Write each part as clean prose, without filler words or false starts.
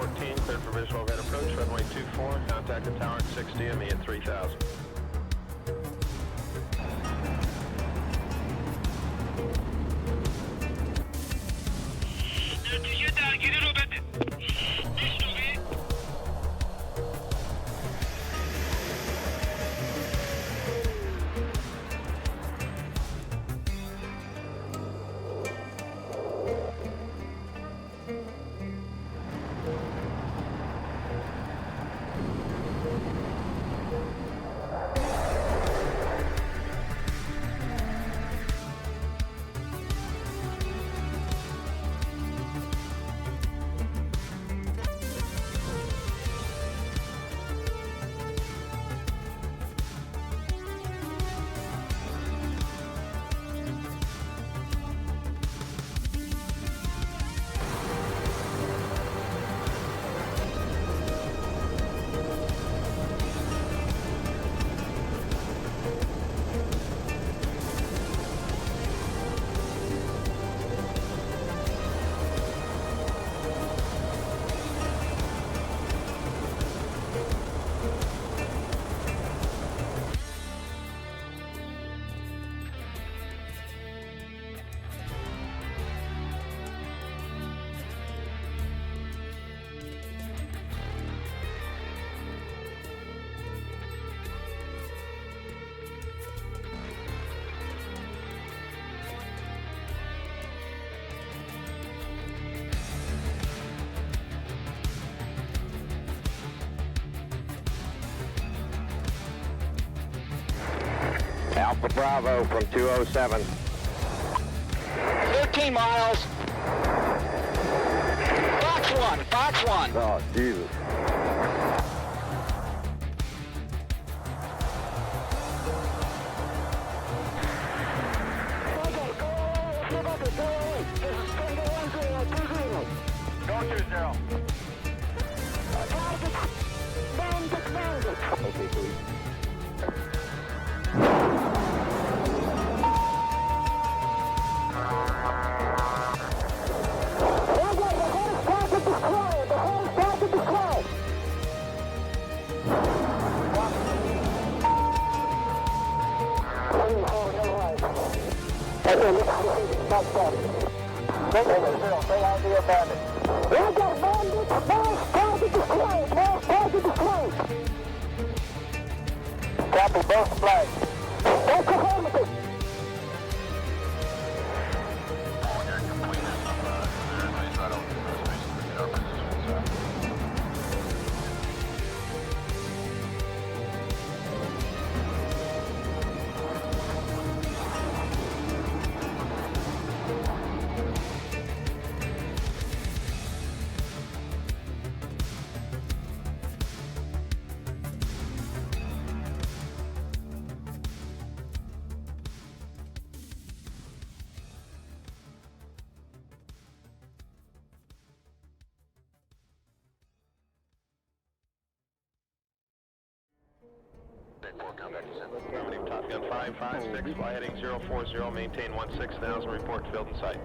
14, cleared for visual overhead approach, runway 24, contact the tower at 60 and me at 3000. Alpha Bravo from 207. 13 miles. Fox 1, Fox 1. Oh, Jesus. Okay, sweet. Copy both flags. Affirmative, Top Gun 556, fly heading 040, maintain 16,000, report field in sight.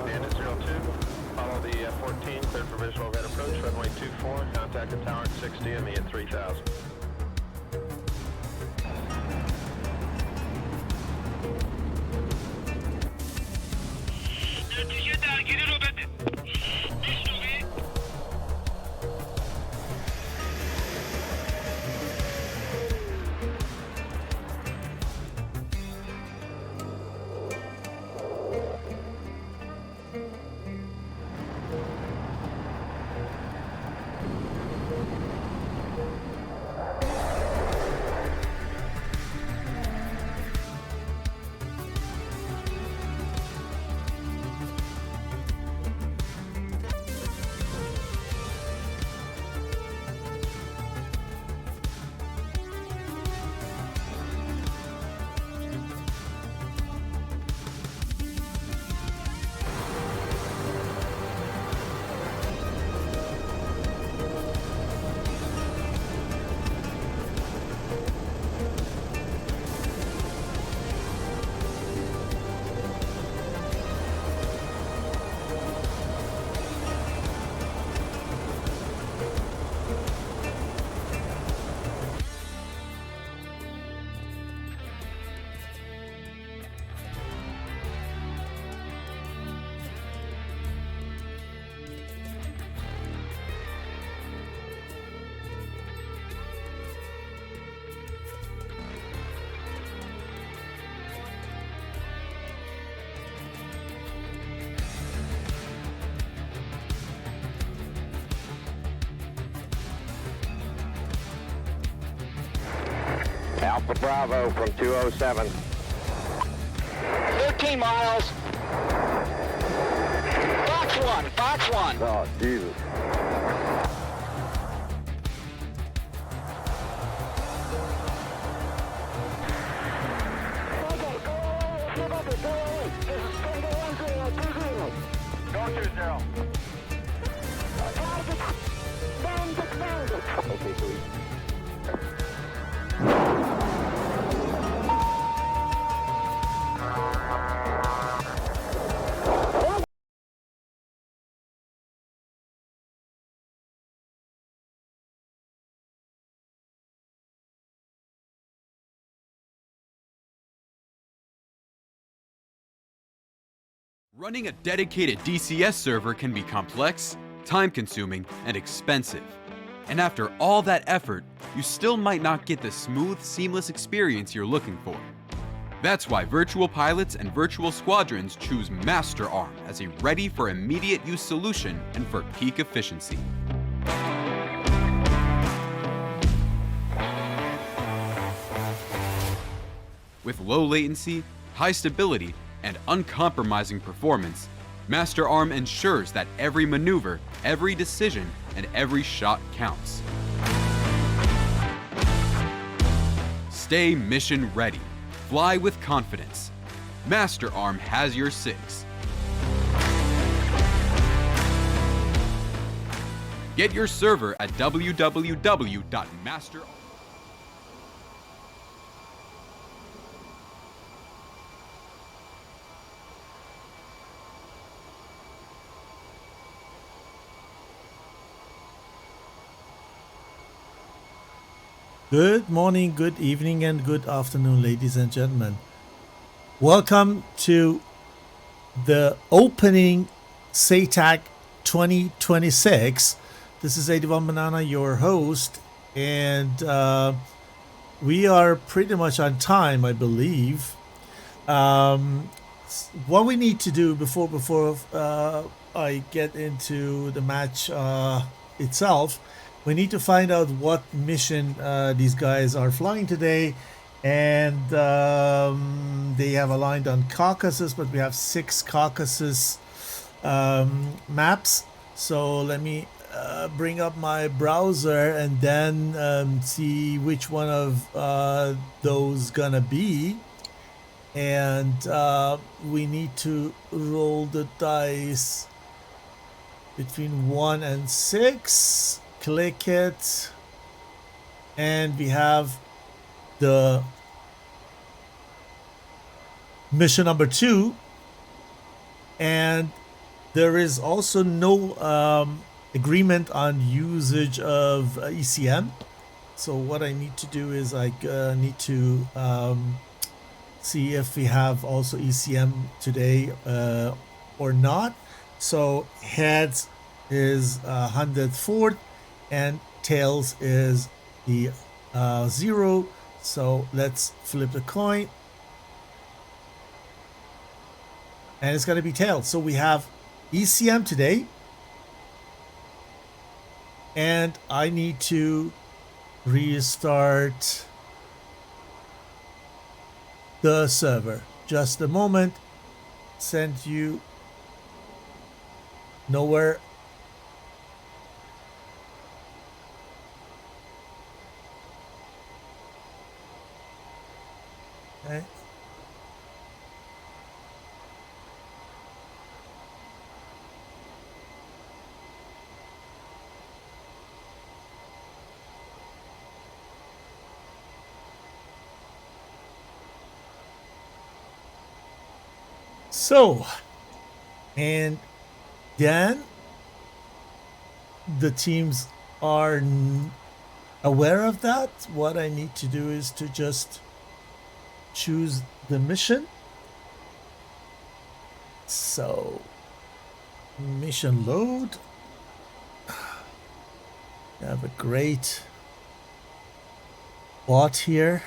Bandit 02, follow the 14, cleared for visual overhead approach, runway 24, contact the tower at 60 and me at 3000. Alpha Bravo from 207. 13 miles. Fox 1, Fox 1. Oh, Jesus. Go 20. Okay, please. Running a dedicated DCS server can be complex, time-consuming, and expensive. And after all that effort, you still might not get the smooth, seamless experience you're looking for. That's why virtual pilots and virtual squadrons choose MasterArm as a ready-for-immediate-use solution and for peak efficiency. With low latency, high stability, and uncompromising performance, MasterArm ensures that every maneuver, every decision, and every shot counts. Stay mission ready. Fly with confidence. MasterArm has your six. Get your server at www.masterarm. Good morning, good evening, and good afternoon, ladies and gentlemen. Welcome to the opening SATAC 2026. This is 81 Banana, your host, and we are pretty much on time, I believe. What we need to do before I get into the match itself, we need to find out what mission these guys are flying today, and they have aligned on Caucasus, but we have 6 Caucasus maps. So let me bring up my browser and then see which one of those gonna be, and we need to roll the dice between 1 and 6. Click it, and we have the mission number 2, and there is also no agreement on usage of ECM. So what I need to do is I need to see if we have also ECM today or not. So heads is 104th, and tails is the 0. So let's flip the coin, and it's going to be tails. So we have ECM today, and I need to restart the server. Just a moment. Send you nowhere. Okay. So, and then the teams are aware of that. What I need to do is to just choose the mission. So, mission load. We have a great bot here.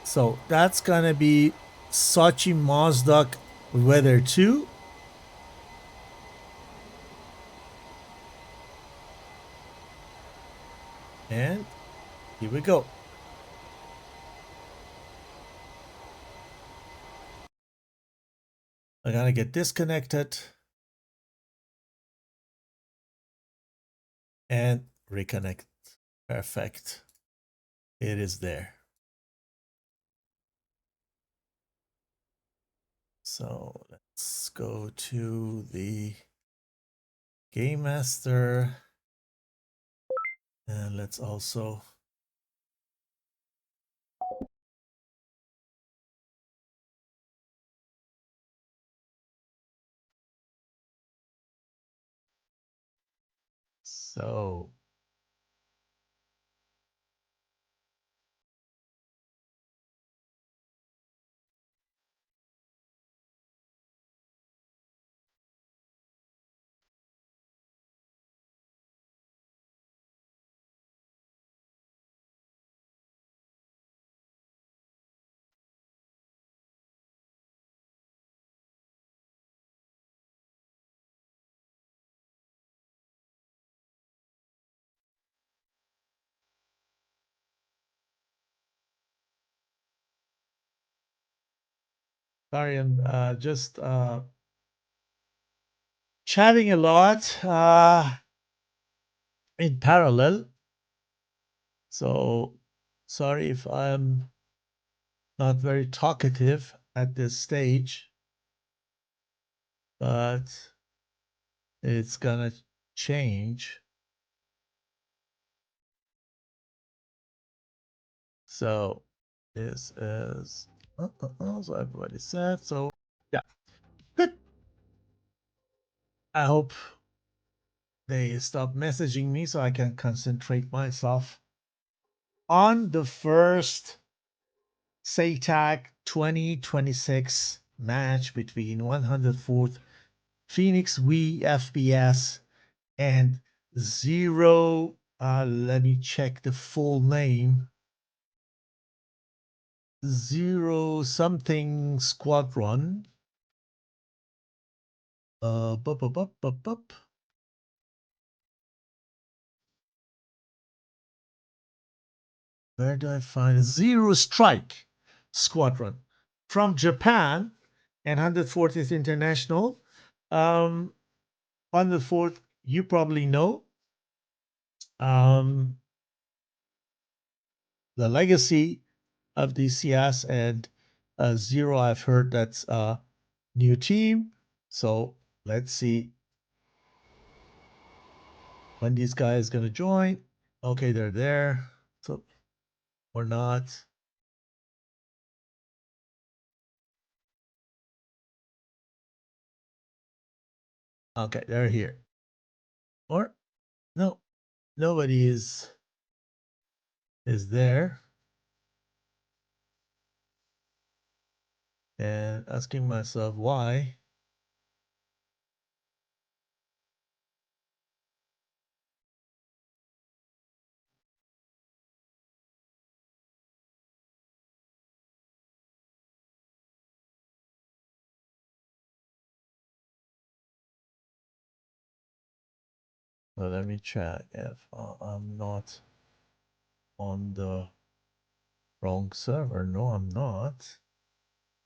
So that's gonna be Sochi Mozdok Weather 2. And here we go. I gotta get disconnected and reconnect. Perfect. It is there. So let's go to the Game Master. And let's also so sorry, I'm just chatting a lot in parallel. So sorry if I'm not very talkative at this stage, but it's gonna change. So this is so everybody said. So yeah, good. I hope they stop messaging me so I can concentrate myself on the first SATAC 2026 match between 104th Phoenix FPS and Zero. Let me check the full name. Zero something Squadron. Bup, bup, bup, bup, bup. Where do I find Zero Strike Squadron from Japan and 140th International? 104th, you probably know. The legacy of DCS and Zero, I've heard that's a new team. So let's see when these guys gonna join. Okay, they're there. So or not. Okay, they're here. Or no, nobody is there. And asking myself why. Well, let me check if I'm not on the wrong server. No, I'm not.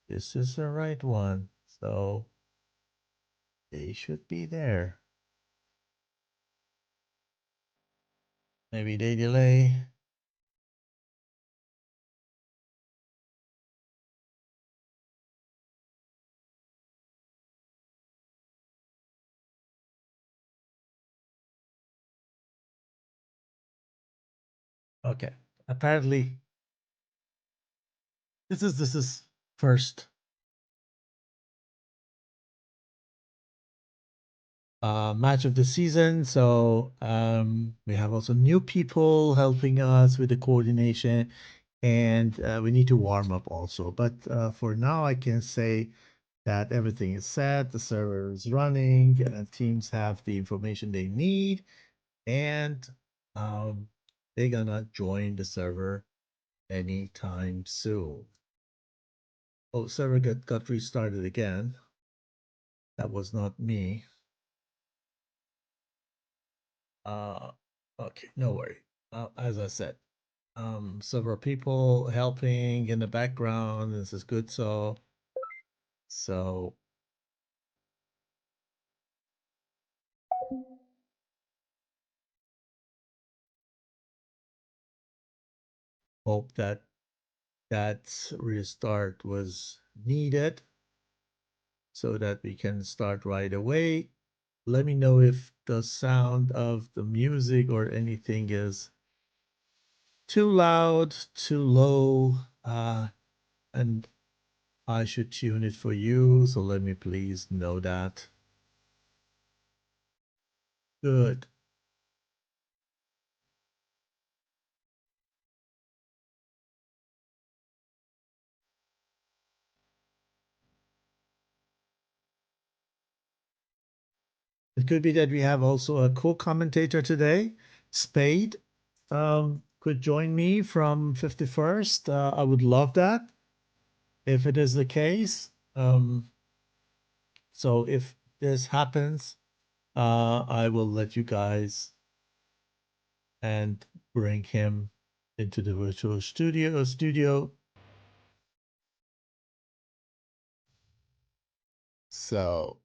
This is the right one. So they should be there. Maybe they delay. Okay. Apparently, this is first match of the season. So we have also new people helping us with the coordination, and we need to warm up also. But for now, I can say that everything is set, the server is running, and teams have the information they need, and they're gonna join the server anytime soon. Oh, server got restarted again. That was not me. Okay, no worry. As I said, several people helping in the background. This is good. So Hope that restart was needed so that we can start right away. Let me know if the sound of the music or anything is too loud, too low, and I should tune it for you. So let me please know that. Good. It could be that we have also a co-commentator today, Spade. Could join me from 51st. I would love that if it is the case. So if this happens, I will let you guys and bring him into the virtual studio. So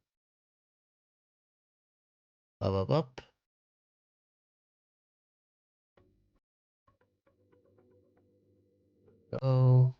up. Go.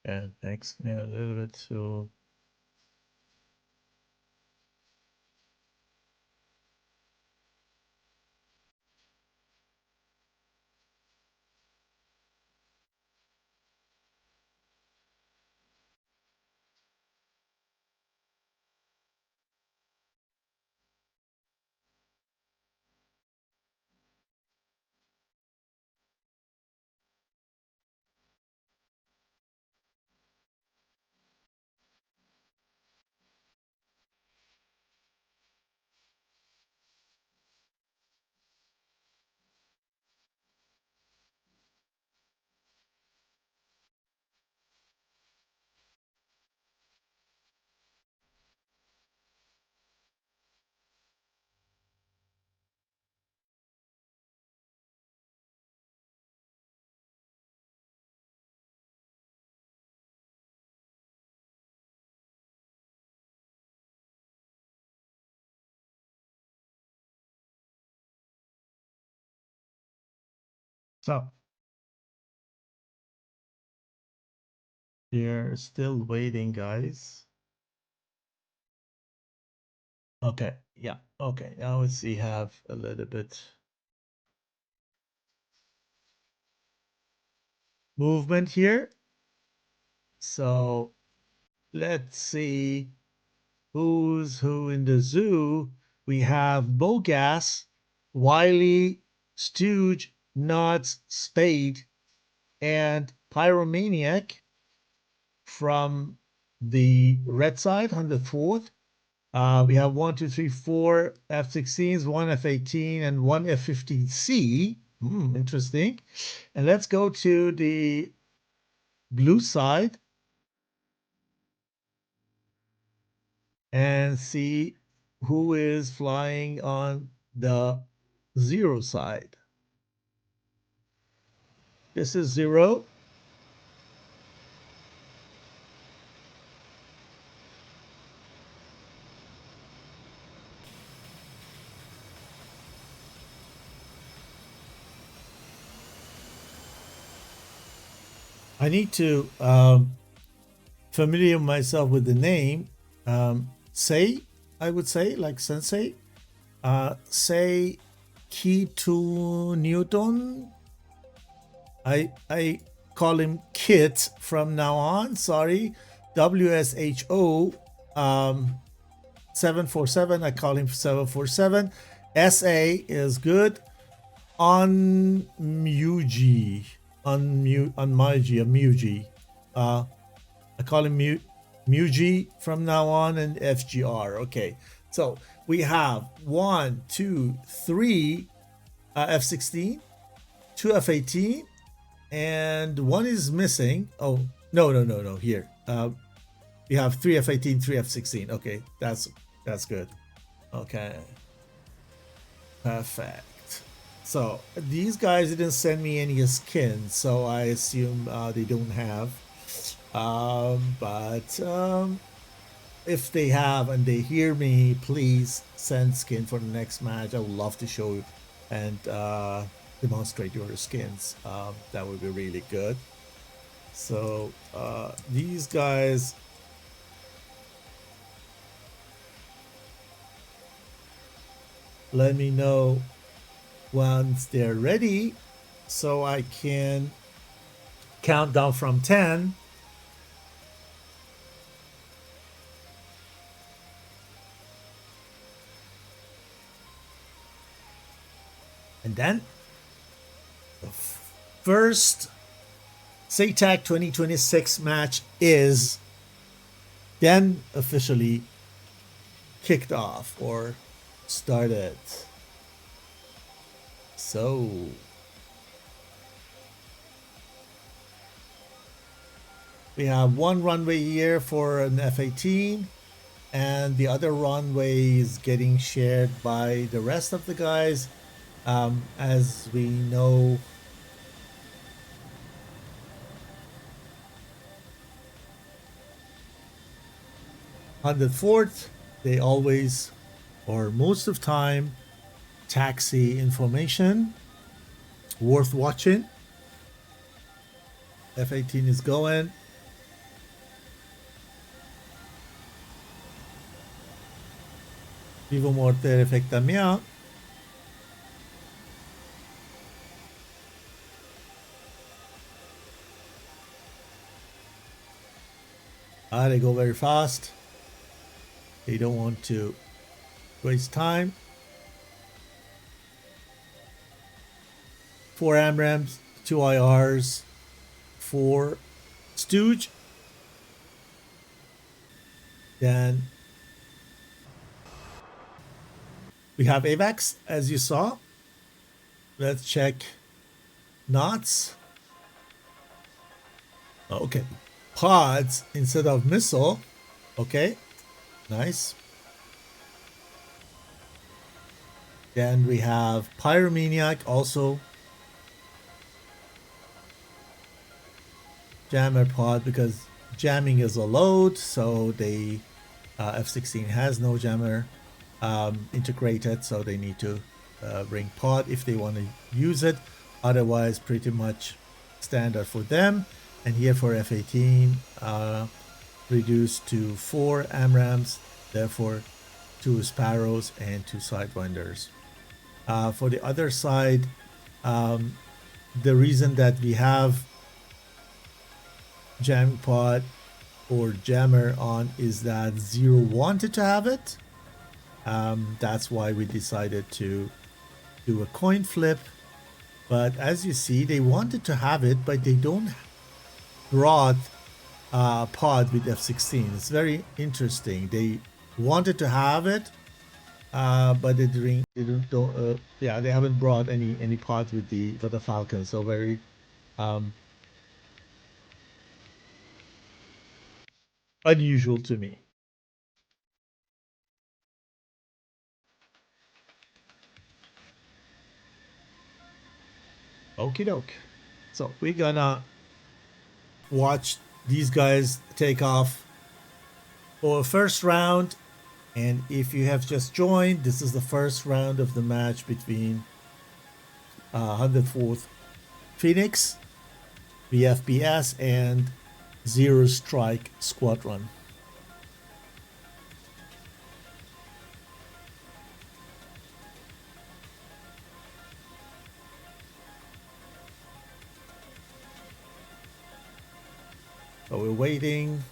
And thanks me a little bit to so you're still waiting, guys. Okay, yeah, okay. Now we have a little bit movement here. So let's see who's who in the zoo. We have Bogas, Wiley, Stooge, Nuts, Spade, and Pyromaniac from the red side on the fourth. We have 1, 2, 3, 4 F-16s, one F-18, and one F-15C. Interesting. And let's go to the blue side and see who is flying on the 0 side. This is 0. I need to familiar myself with the name. Say, I would say, like Sensei. Say Keto Newton. I call him Kit from now on. Sorry, WSHO 747. I call him 747. SA is good. On Muji, on Muji. I call him Muji from now on, and FGR. Okay, so we have 1, 2, 3 F-16, 2 F-18, and one is missing. Oh, no. Here, we have 3 F-18, 3 F-16. Okay, that's good. Okay, perfect. So these guys didn't send me any skins, so I assume they don't have. But if they have and they hear me, please send skin for the next match. I would love to show you and demonstrate your skins. That would be really good. So these guys, let me know once they're ready so I can count down from 10. And then the first SATAC 2026 match is then officially kicked off or started. So we have one runway here for an F-18, and the other runway is getting shared by the rest of the guys. As we know, on the 4th, they always, or most of time, taxi information. Worth watching. F-18 is going. Vivo morte efecta mia. They go very fast. They don't want to waste time. 4 AMRAAMs, 2 IRs, 4 Stooge. Then we have AVAX, as you saw. Let's check knots. Okay. Pods instead of missile. Okay. Nice. Then we have Pyromaniac, also jammer pod, because jamming is a load, so they F-16 has no jammer integrated, so they need to bring pod if they want to use it. Otherwise, pretty much standard for them. And here for F-18, reduced to 4 AMRAAMs, therefore 2 Sparrows and 2 Sidewinders. For the other side, the reason that we have jam pod or jammer on is that Zero wanted to have it. That's why we decided to do a coin flip. But as you see, they wanted to have it, but they don't brought pod with F-16. It's very interesting. They wanted to have it, but they don't. Yeah, they haven't brought any pod with the Falcon. So very unusual to me. Okie doke. So we're gonna watch these guys take off for a first round. And if you have just joined, this is the first round of the match between 104th Phoenix VFBS and Zero Strike Squadron. So we're waiting.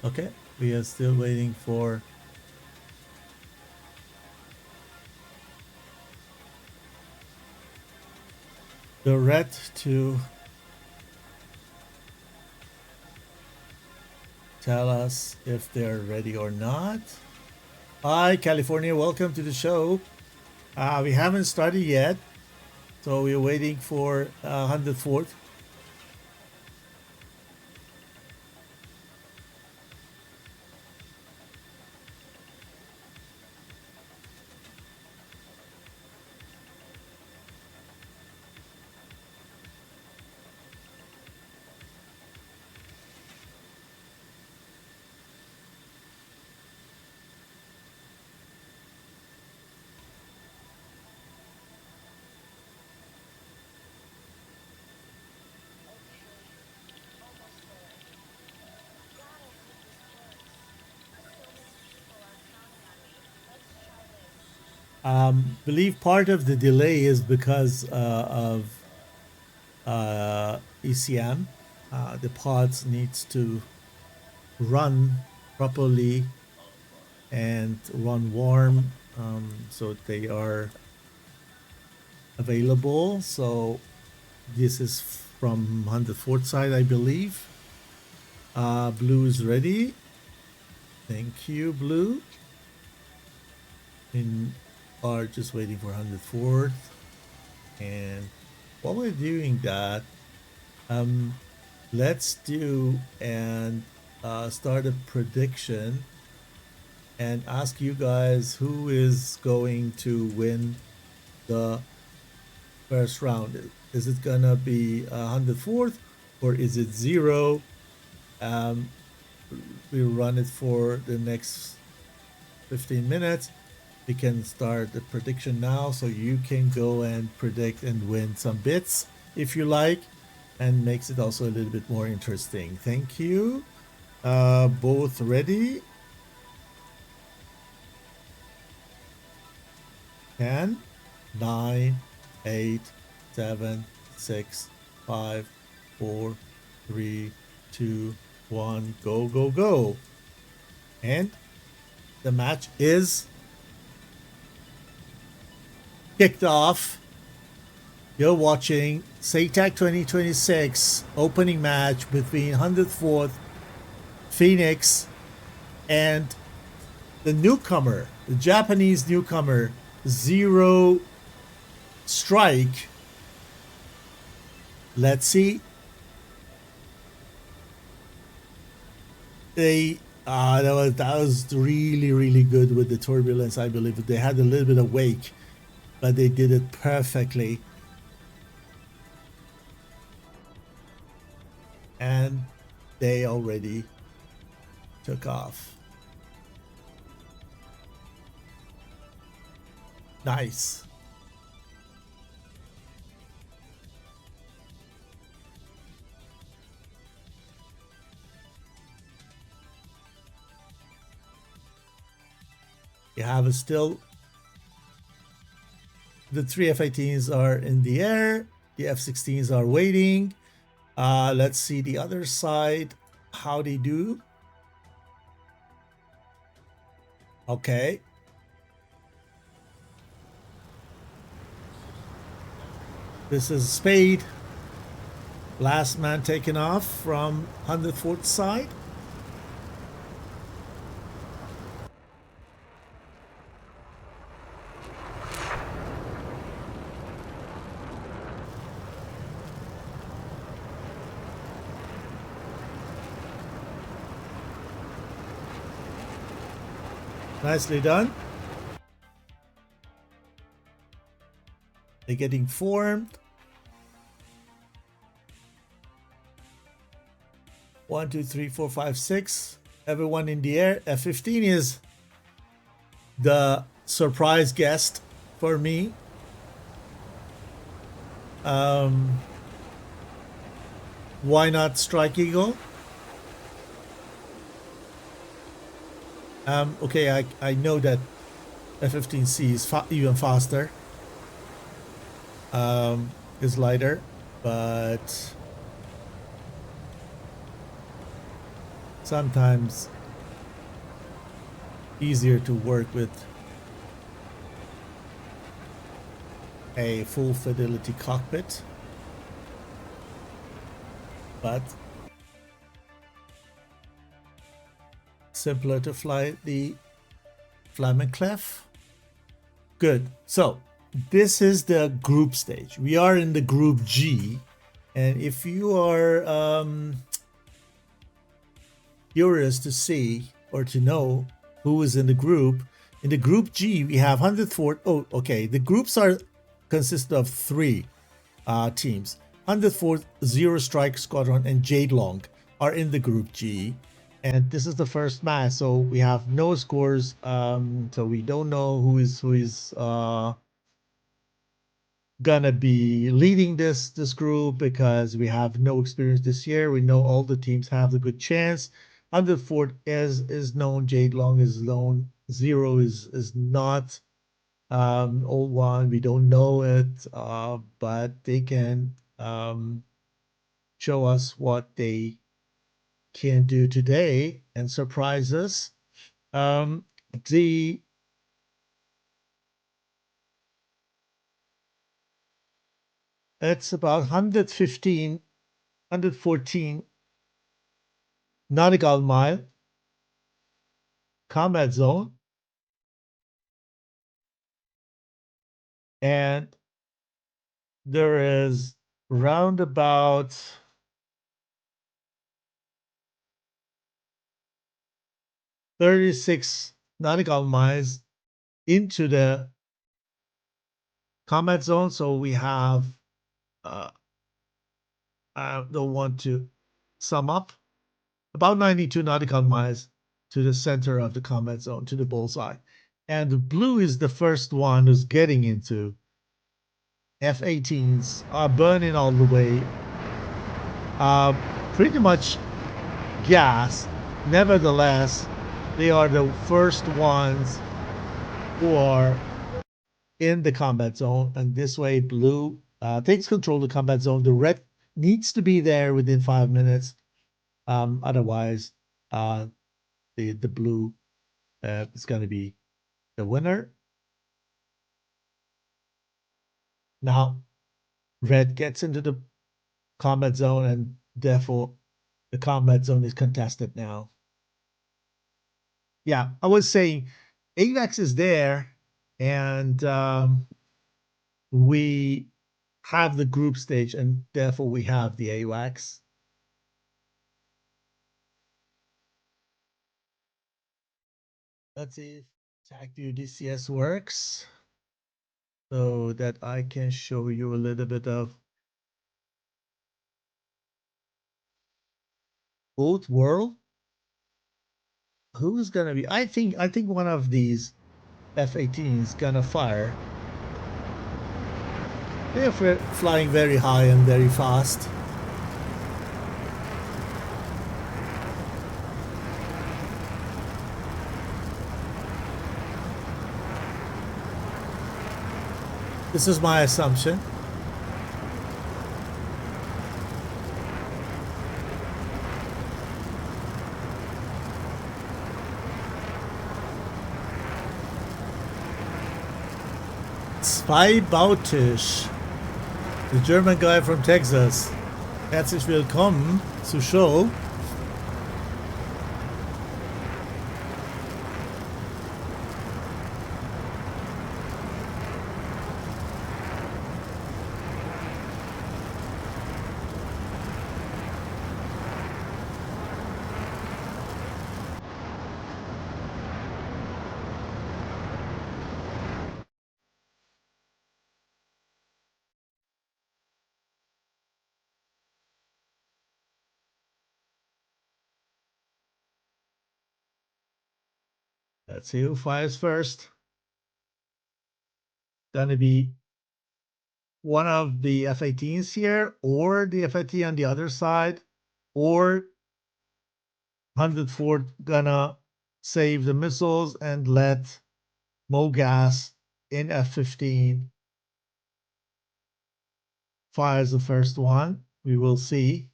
Okay, we are still waiting for the red to tell us if they're ready or not. Hi, California, welcome to the show. We haven't started yet, so we're waiting for 104th. Believe part of the delay is because of ECM. The pods needs to run properly and run warm, so they are available. So this is from 104th side, I believe. Blue is ready. Thank you, Blue. And are just waiting for 104th. And while we're doing that, let's do and start a prediction and ask you guys who is going to win the first round. Is it gonna be 104th or is it zero? We'll run it for the next 15 minutes. We can start the prediction now, so you can go and predict and win some bits if you like, and makes it also a little bit more interesting. Thank you. Both ready? 10, 9, 8, 7, 6, 5, 4, 3, 2, 1, go, go, go. And the match is kicked off. You're watching SATAC 2026 opening match between 104th Phoenix and the newcomer, the Japanese newcomer, Zero Strike. Let's see. That was really good with the turbulence. I believe they had a little bit of wake, but they did it perfectly. And they already took off. Nice. You have a still. The three F-18s are in the air. The F-16s are waiting. Let's see the other side, how they do. Okay. This is Spade. Last man taken off from 104th side. Nicely done. They're getting formed. 1, 2, 3, 4, 5, 6. Everyone in the air. F-15 is the surprise guest for me. Why not Strike Eagle? Okay, I know that F-15C is even faster. Is lighter, but sometimes easier to work with a full fidelity cockpit, but simpler to fly the Flammenclef. Good. So this is the group stage. We are in the group G, and if you are curious to see or to know who is in the group G, we have 104th. Oh, okay. The groups consist of 3 teams. 104th, Zero Strike Squadron, and Jade Long are in the group G. And this is the first match, so we have no scores. So we don't know who is gonna be leading this group because we have no experience this year. We know all the teams have a good chance. 104th is known, Jade Long is known, Zero is not. Old one, we don't know it, but they can show us what they can do today and surprise us. It's about 114 nautical mile combat zone, and there is round about 36 nautical miles into the combat zone. So we have I don't want to sum up, about 92 nautical miles to the center of the combat zone, to the bullseye. And the blue is the first one who's getting into. F-18s are burning all the way. Pretty much gas. Nevertheless, they are the first ones who are in the combat zone. And this way, blue takes control of the combat zone. The red needs to be there within 5 minutes. Otherwise, the blue is going to be the winner. Now, red gets into the combat zone, and therefore the combat zone is contested now. Yeah, I was saying AVAX is there, and we have the group stage, and therefore we have the AVAX. Let's see if SATAC DCS works so that I can show you a little bit of both world. Who's gonna be? I think one of these F-18 is gonna fire. They're flying very high and very fast. This is my assumption. Zweibautisch. The German guy from Texas. Herzlich willkommen zur Show. Let's see who fires first. Gonna be one of the F-18s here, or the F-18 on the other side, or 104 gonna save the missiles and let Mogas in F-15 fires the first one. We will see.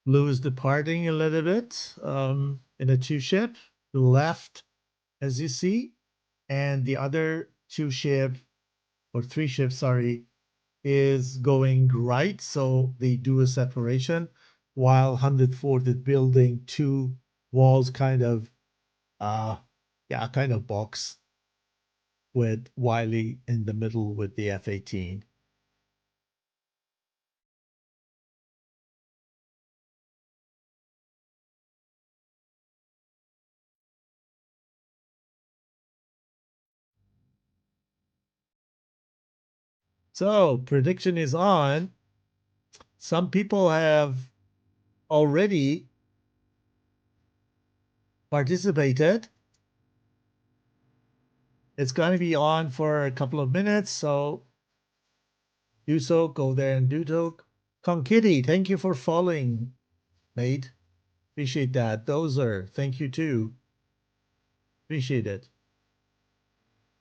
Blue is departing a little bit in a two-ship to the left, as you see. And the other two-ship, or three-ship, sorry, is going right. So they do a separation while 104th is building two walls, kind of box with Wiley in the middle with the F-18. So prediction is on. Some people have already participated. It's going to be on for a couple of minutes, so do so. Go there and do so. Konkitty, thank you for following, mate. Appreciate that. Dozer, thank you too. Appreciate it.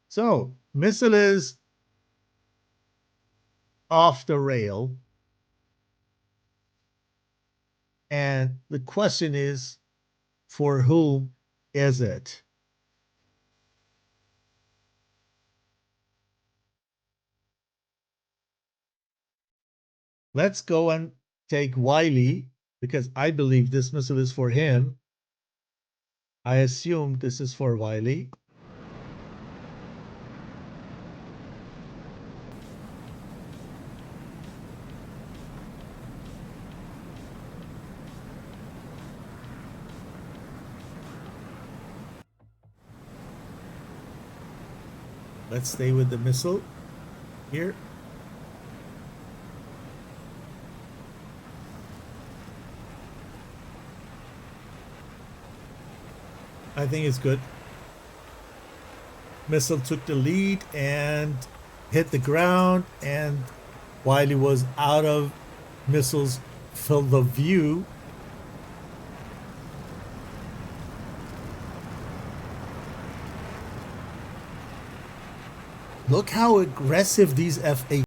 So, missile is off the rail. And the question is, for whom is it? Let's go and take Wiley, because I believe this missile is for him. I assume this is for Wiley. Let's stay with the missile here. I think it's good. Missile took the lead and hit the ground, and Wiley was out of missiles field of view. Look how aggressive these F-8.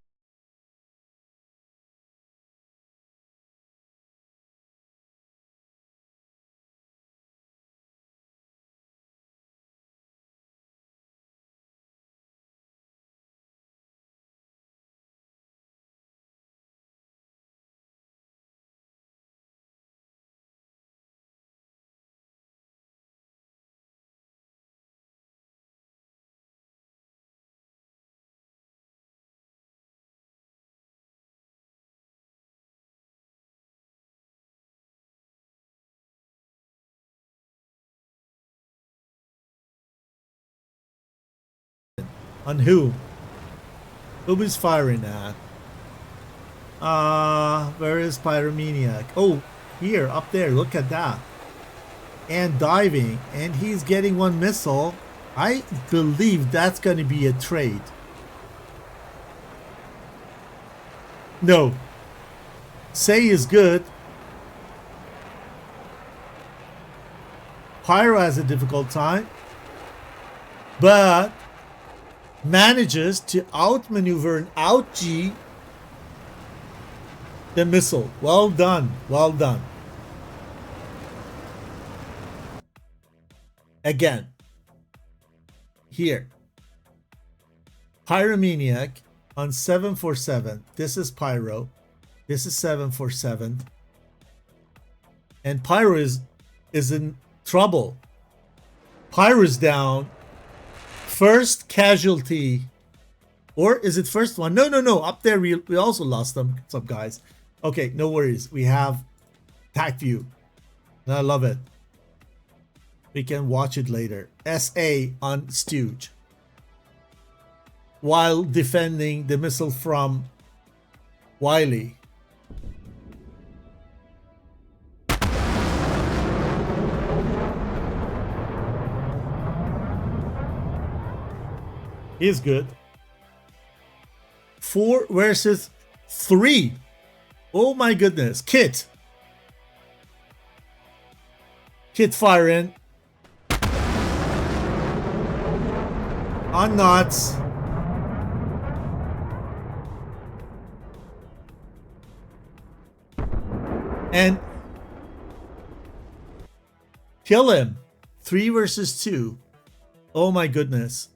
On who? Who's firing at? Where is Pyromaniac? Oh, here, up there, look at that. And diving, and he's getting one missile. I believe that's going to be a trade. No. Say is good. Pyro has a difficult time, but manages to outmaneuver and out-G the missile. Well done. Well done. Again. Here. Pyromaniac on 747. This is Pyro. This is 747. And Pyro is in trouble. Pyro's down. First casualty. Or is it first one? No. Up there, we also lost them. What's up, guys? Okay, no worries. We have TAC view. And I love it. We can watch it later. SA on Stooge. While defending the missile from Wiley. He's good. 4 versus 3. Oh my goodness. Kit firing. On knots. And kill him. 3 versus 2. Oh my goodness.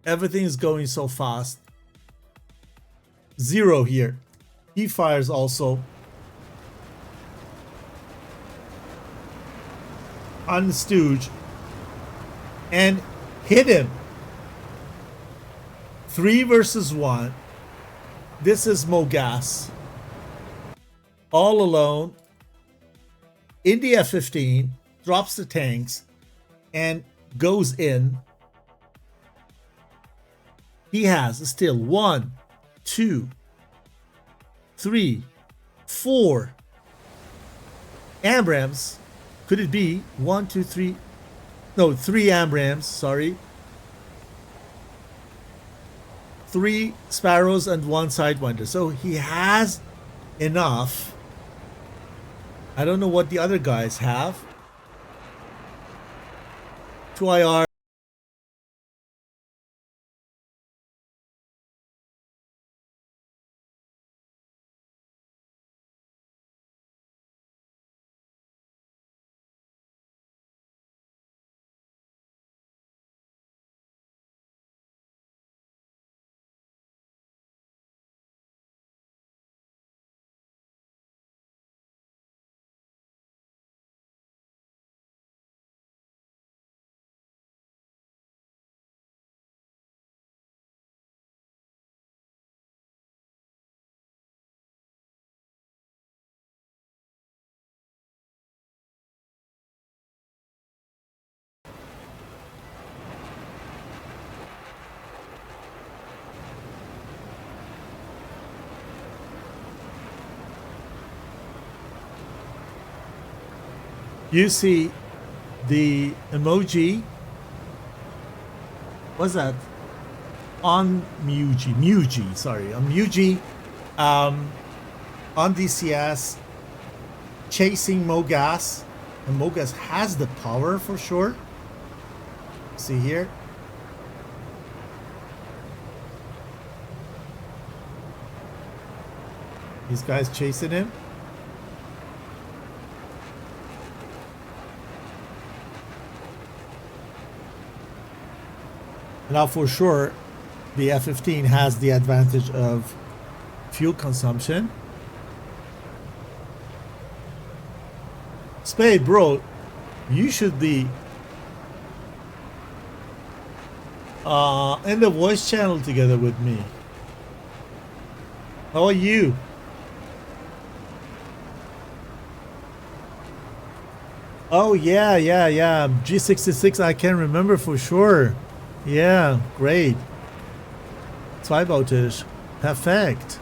Everything is going so fast. 0 here. He fires also. On Stooge. And hit him. 3 versus 1. This is Mogas. All alone. In the F-15. Drops the tanks. And goes in. He has still 1, 2, 3, 4 Amrams. Could it be 1, 2, 3? No, 3 Amrams, sorry. 3 Sparrows and 1 Sidewinder. So he has enough. I don't know what the other guys have. 2 IR. You see the emoji. What's that? On Muji, sorry. On Muji, on DCS, chasing Mogas. And Mogas has the power for sure. See here. These guys chasing him. Now for sure, the F-15 has the advantage of fuel consumption. Spade, bro, you should be in the voice channel together with me. How are you? Oh yeah. G66, I can remember for sure. Yeah, great. Zweibautig. Perfekt.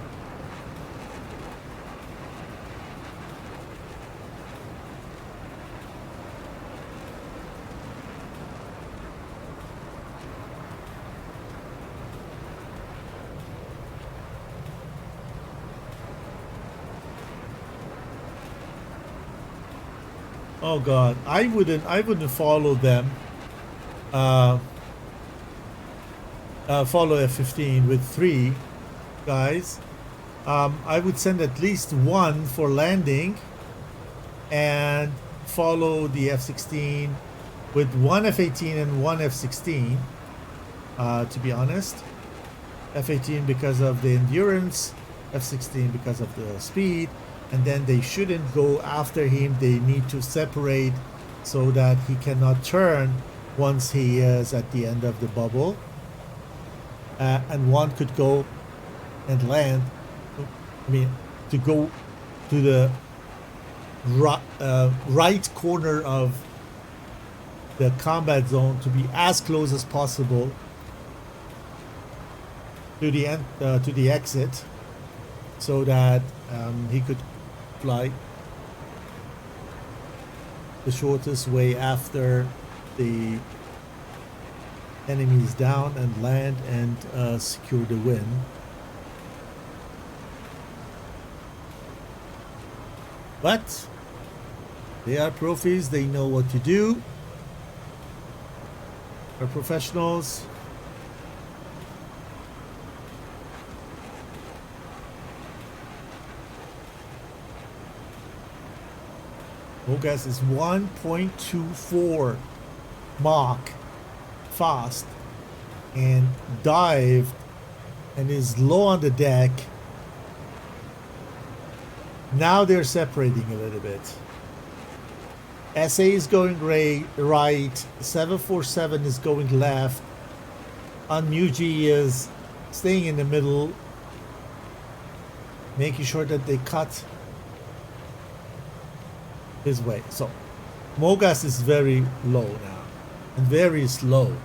Oh god, I wouldn't follow them. Follow F-15 with 3 guys. I would send at least 1 for landing and follow the F-16 with 1 F-18 and 1 F-16, to be honest. F-18 because of the endurance, F-16 because of the speed, and then they shouldn't go after him. They need to separate so that he cannot turn once he is at the end of the bubble. And one could go and land, I mean, to go to the right corner of the combat zone to be as close as possible to the end, to the exit, so that he could fly the shortest way after the enemy is down and land and secure the win. But they are profis, they know what to do. They're professionals. Mogas is 1.24 Mach fast and dived and is low on the deck. Now they're separating a little bit. SA is going right, 747 is going left, Unmuji is staying in the middle, making sure that they cut his way. So Mogas is very low now and very slow.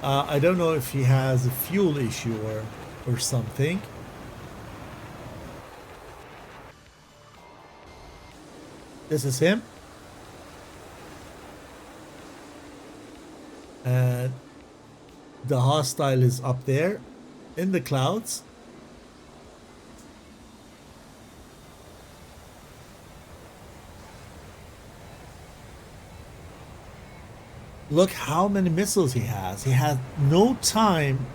I don't know if he has a fuel issue or something. This is him. And the hostile is up there in the clouds. Look how many missiles he has. He has no time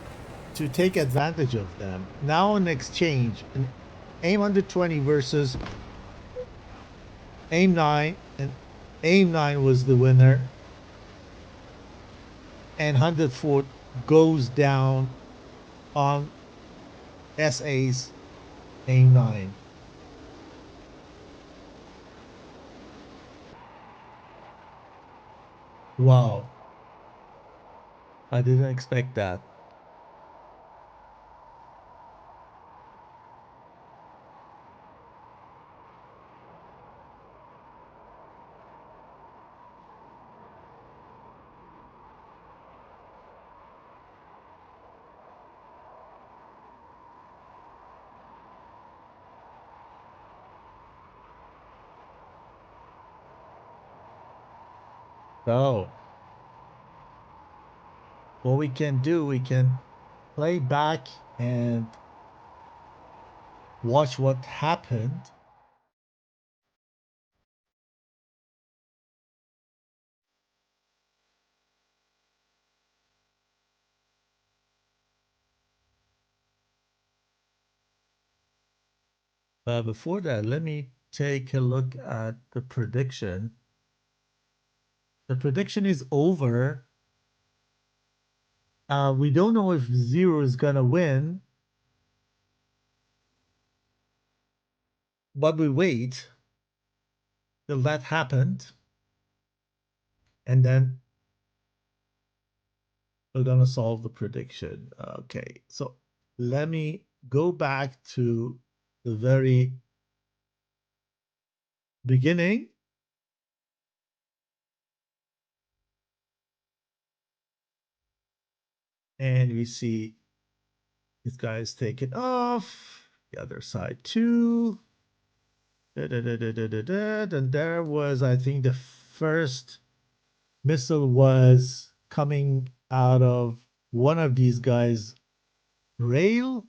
to take advantage of them. Now an exchange, an AIM 120 versus AIM 9, and AIM 9 was the winner. And 104 goes down on SA's AIM 9. Wow. I didn't expect that. So, what we can do, we can play back and watch what happened. But before that, let me take a look at the prediction. The prediction is over. We don't know if Zero is gonna win, but we wait till that happened, and then we're gonna solve the prediction. Okay, so let me go back to the very beginning. And we see these guys taking off. The other side too. And there was, I think, the first missile was coming out of one of these guys' rail.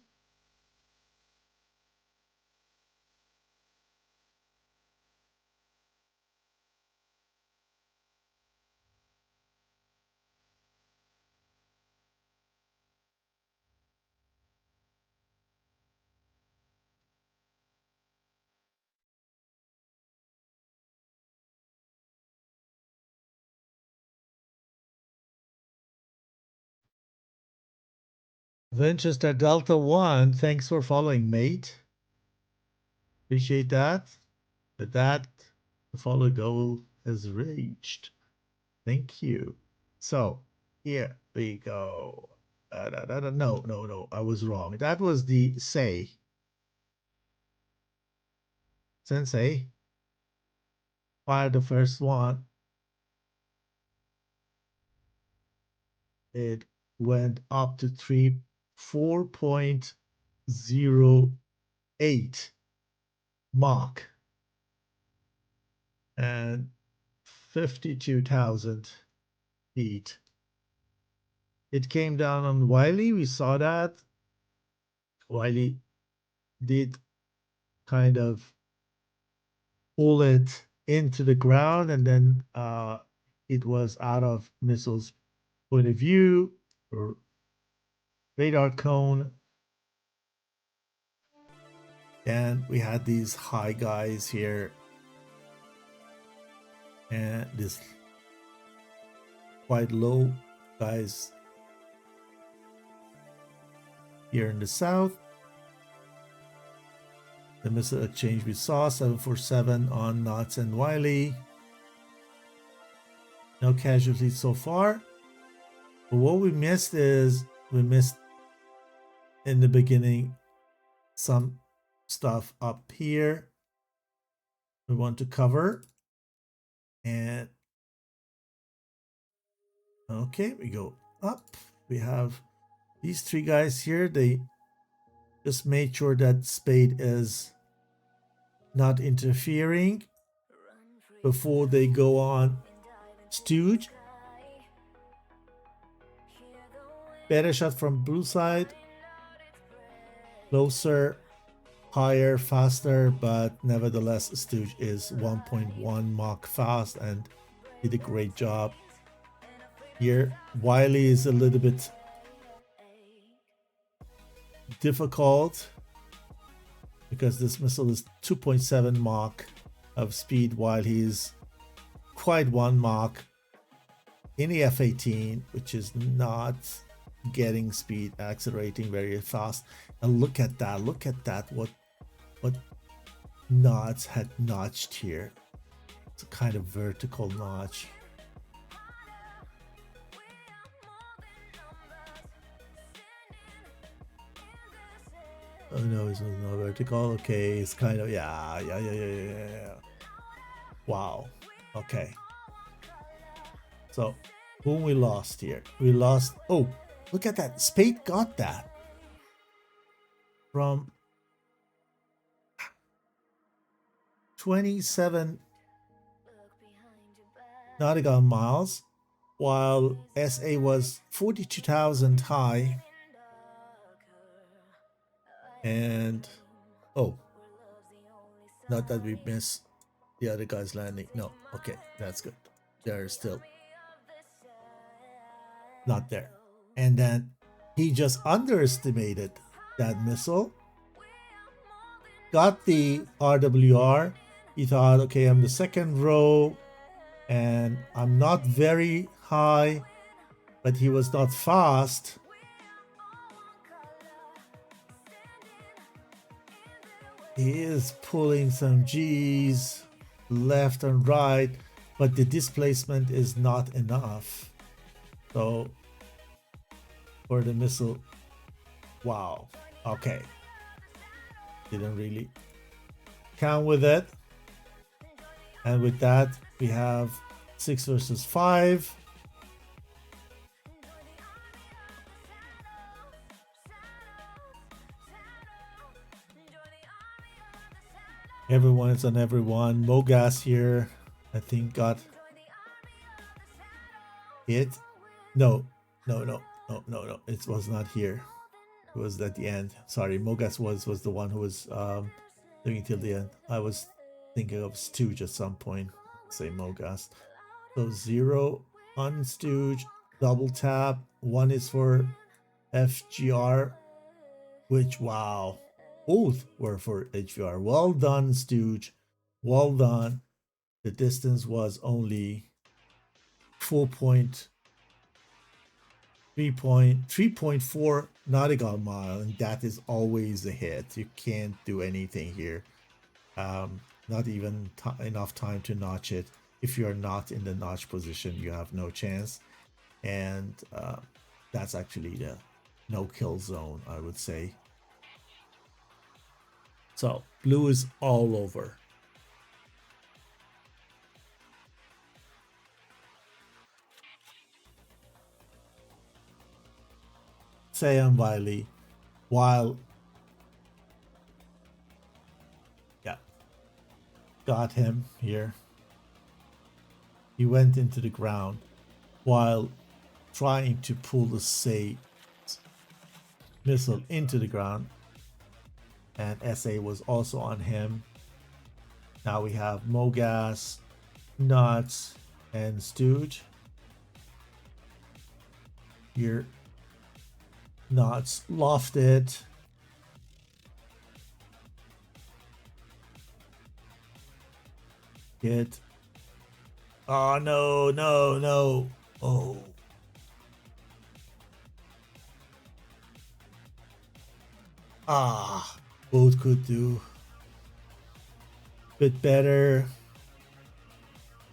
Winchester Delta 1, thanks for following, mate. Appreciate that. With that, the follow goal is reached. Thank you. So, here we go. No, I was wrong. That was the say. Sensei, fire the first one. It went up to 4.08 Mach and 52,000 feet. It came down on Wiley. We saw that. Wiley did kind of pull it into the ground, and then it was out of missile's point of view or radar cone. And we had these high guys here and this quite low guys here in the south. The missile exchange we saw, 747 on Knots and Wiley. No casualties so far. But what we missed is we missed in the beginning some stuff up here we want to cover. And okay, we go up. We have these three guys here. They just made sure that Spade is not interfering before they go on Stooge. Better shot from blue side. Closer, higher, faster, but nevertheless Stooge is 1.1 Mach fast and did a great job. Here, Wiley is a little bit difficult because this missile is 2.7 Mach of speed, while he's quite 1 Mach in the F-18, which is not getting speed, accelerating very fast. And look at that, what knots had notched here. It's a kind of vertical notch. Oh no, it's not vertical. Okay, it's kind of yeah. Wow. Okay. So, whom we lost here? We lost. Oh, look at that. Spade got that from 27 nautical miles, while SA was 42,000 high. And oh, not that we missed the other guy's landing. No, okay, that's good. They're still not there. And then he just underestimated that missile, got the RWR. He thought, okay, I'm the second row and I'm not very high, but he was not fast. He is pulling some G's left and right, but the displacement is not enough. So for the missile, wow, okay, didn't really count with it. And with that, we have 6 versus 5. Everyone is on everyone. Mogas here, I think, got hit. No. It was not here. It was at the end. Sorry, Mogas was the one who was doing it till the end. I was thinking of Stooge at some point. Say Mogas. So 0 on Stooge. Double tap. 1 is for FGR. Which, wow. Both were for HVR. Well done, Stooge. Well done. The distance was only 4.2 3.4 nautical mile, and that is always a hit. You can't do anything here. Not even enough time to notch it. If you're not in the notch position, you have no chance. And that's actually the no kill zone, I would say. So blue is all over. Sam Wiley, while got him here. He went into the ground while trying to pull the SATAC missile into the ground, and SA was also on him. Now we have Mogas, Nuts, and Stooge. Here, Nuts lofted. Hit. Oh no, no, no. Oh. Both could do a bit better.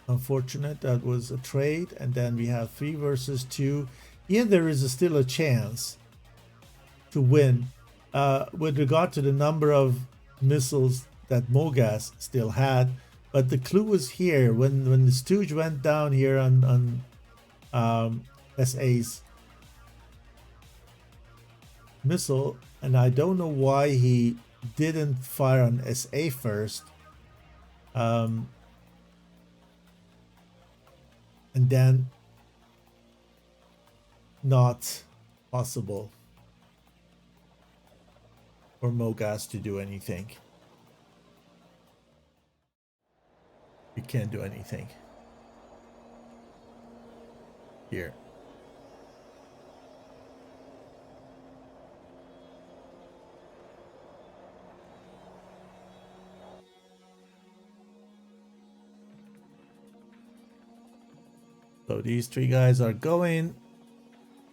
Unfortunate, that was a trade. And then we have 3 versus 2. Here there is still a chance to win. With regard to the number of missiles that Mogas still had. But the clue was here when the Stooge went down here on SA's missile, and I don't know why he didn't fire on SA first, and then not possible for Mogas to do anything. You can't do anything here. So these 3 guys are going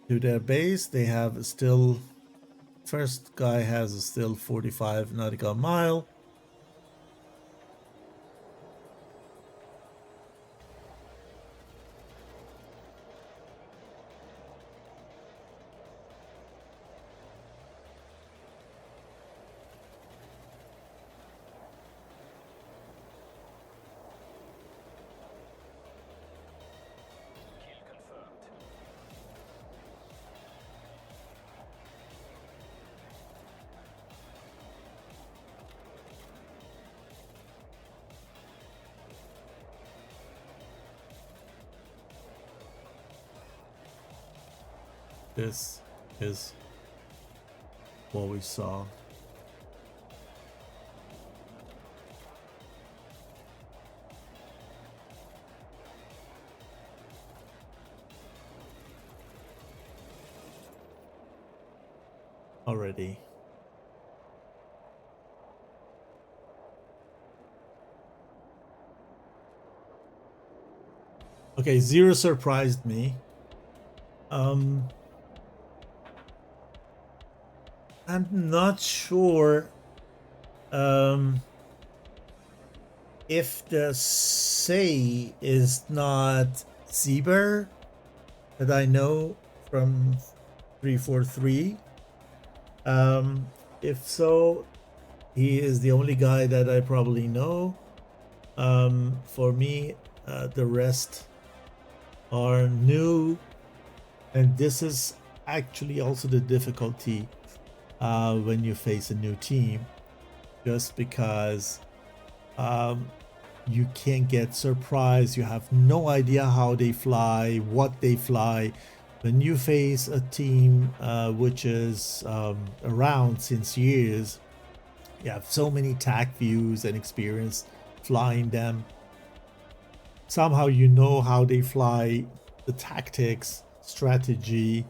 to their base. They have still, first guy has still 45 nautical mile. This is what we saw. Already. Okay, 0 surprised me. I'm not sure if the say is not Sieber that I know from 343. If so, he is the only guy that I probably know. For me, the rest are new, and this is actually also the difficulty when you face a new team, just because you can get surprised. You have no idea how they fly, what they fly. When you face a team which is around since years, you have so many TAC views and experience flying them. Somehow you know how they fly, the tactics, strategy,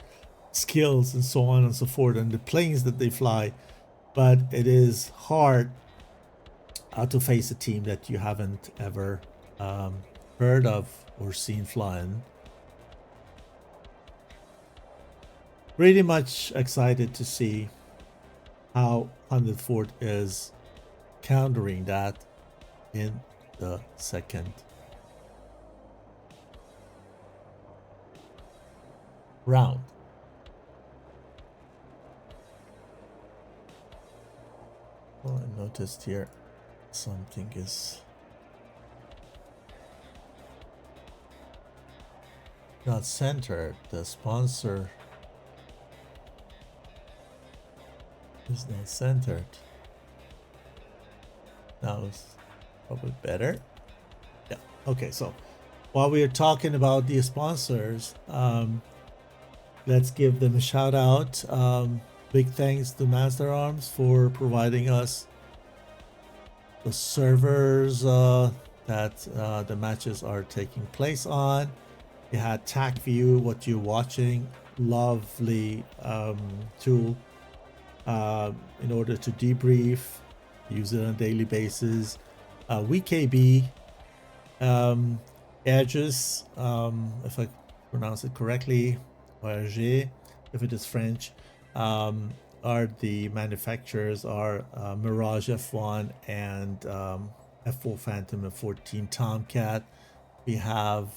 skills, and so on and so forth, and the planes that they fly. But it is hard to face a team that you haven't ever heard of or seen flying. pretty much excited to see how 104th is countering that in the second round. Well, I noticed here something is not centered. The sponsor is not centered. Now it's probably better. Yeah. Okay. So while we are talking about the sponsors, let's give them a shout out. Big thanks to Master Arms for providing us the servers that the matches are taking place on. You had TAC View, what you're watching, lovely tool in order to debrief, use it on a daily basis. WKB, Edges, if I pronounce it correctly, ORG, if it is French, are the manufacturers are Mirage F1 and F4 Phantom F14 Tomcat. We have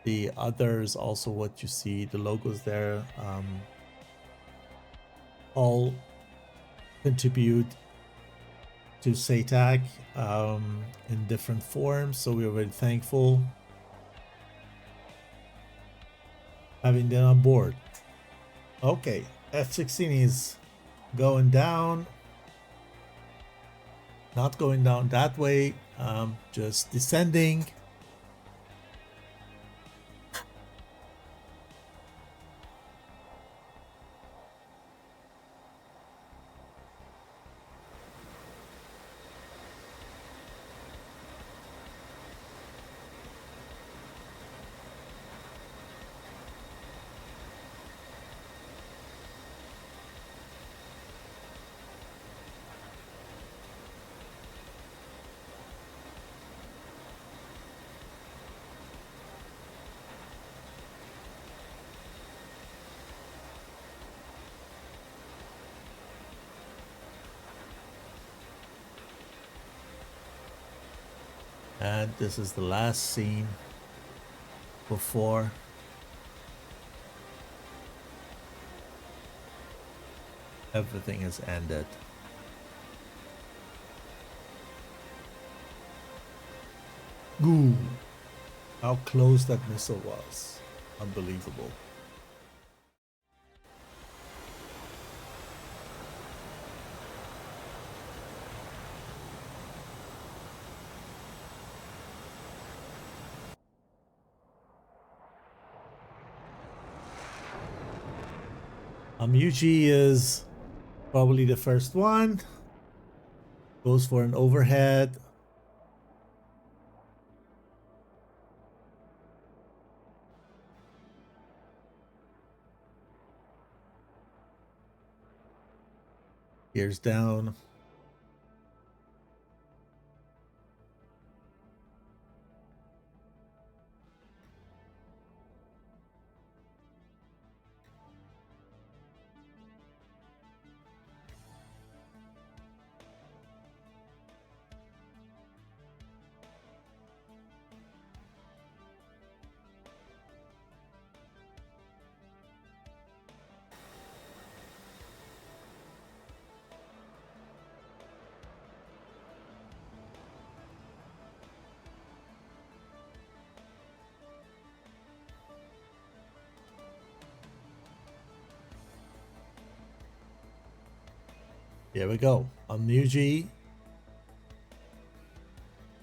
the others, also what you see, the logos there, all contribute to SATAC in different forms, so we're very thankful having them on board. Okay, F16 is going down, not going down that way, just descending. And this is the last scene before everything is ended. Ooh, how close that missile was. Unbelievable. Yuji is probably the first one. Goes for an overhead. Gears down. Here we go. Yuji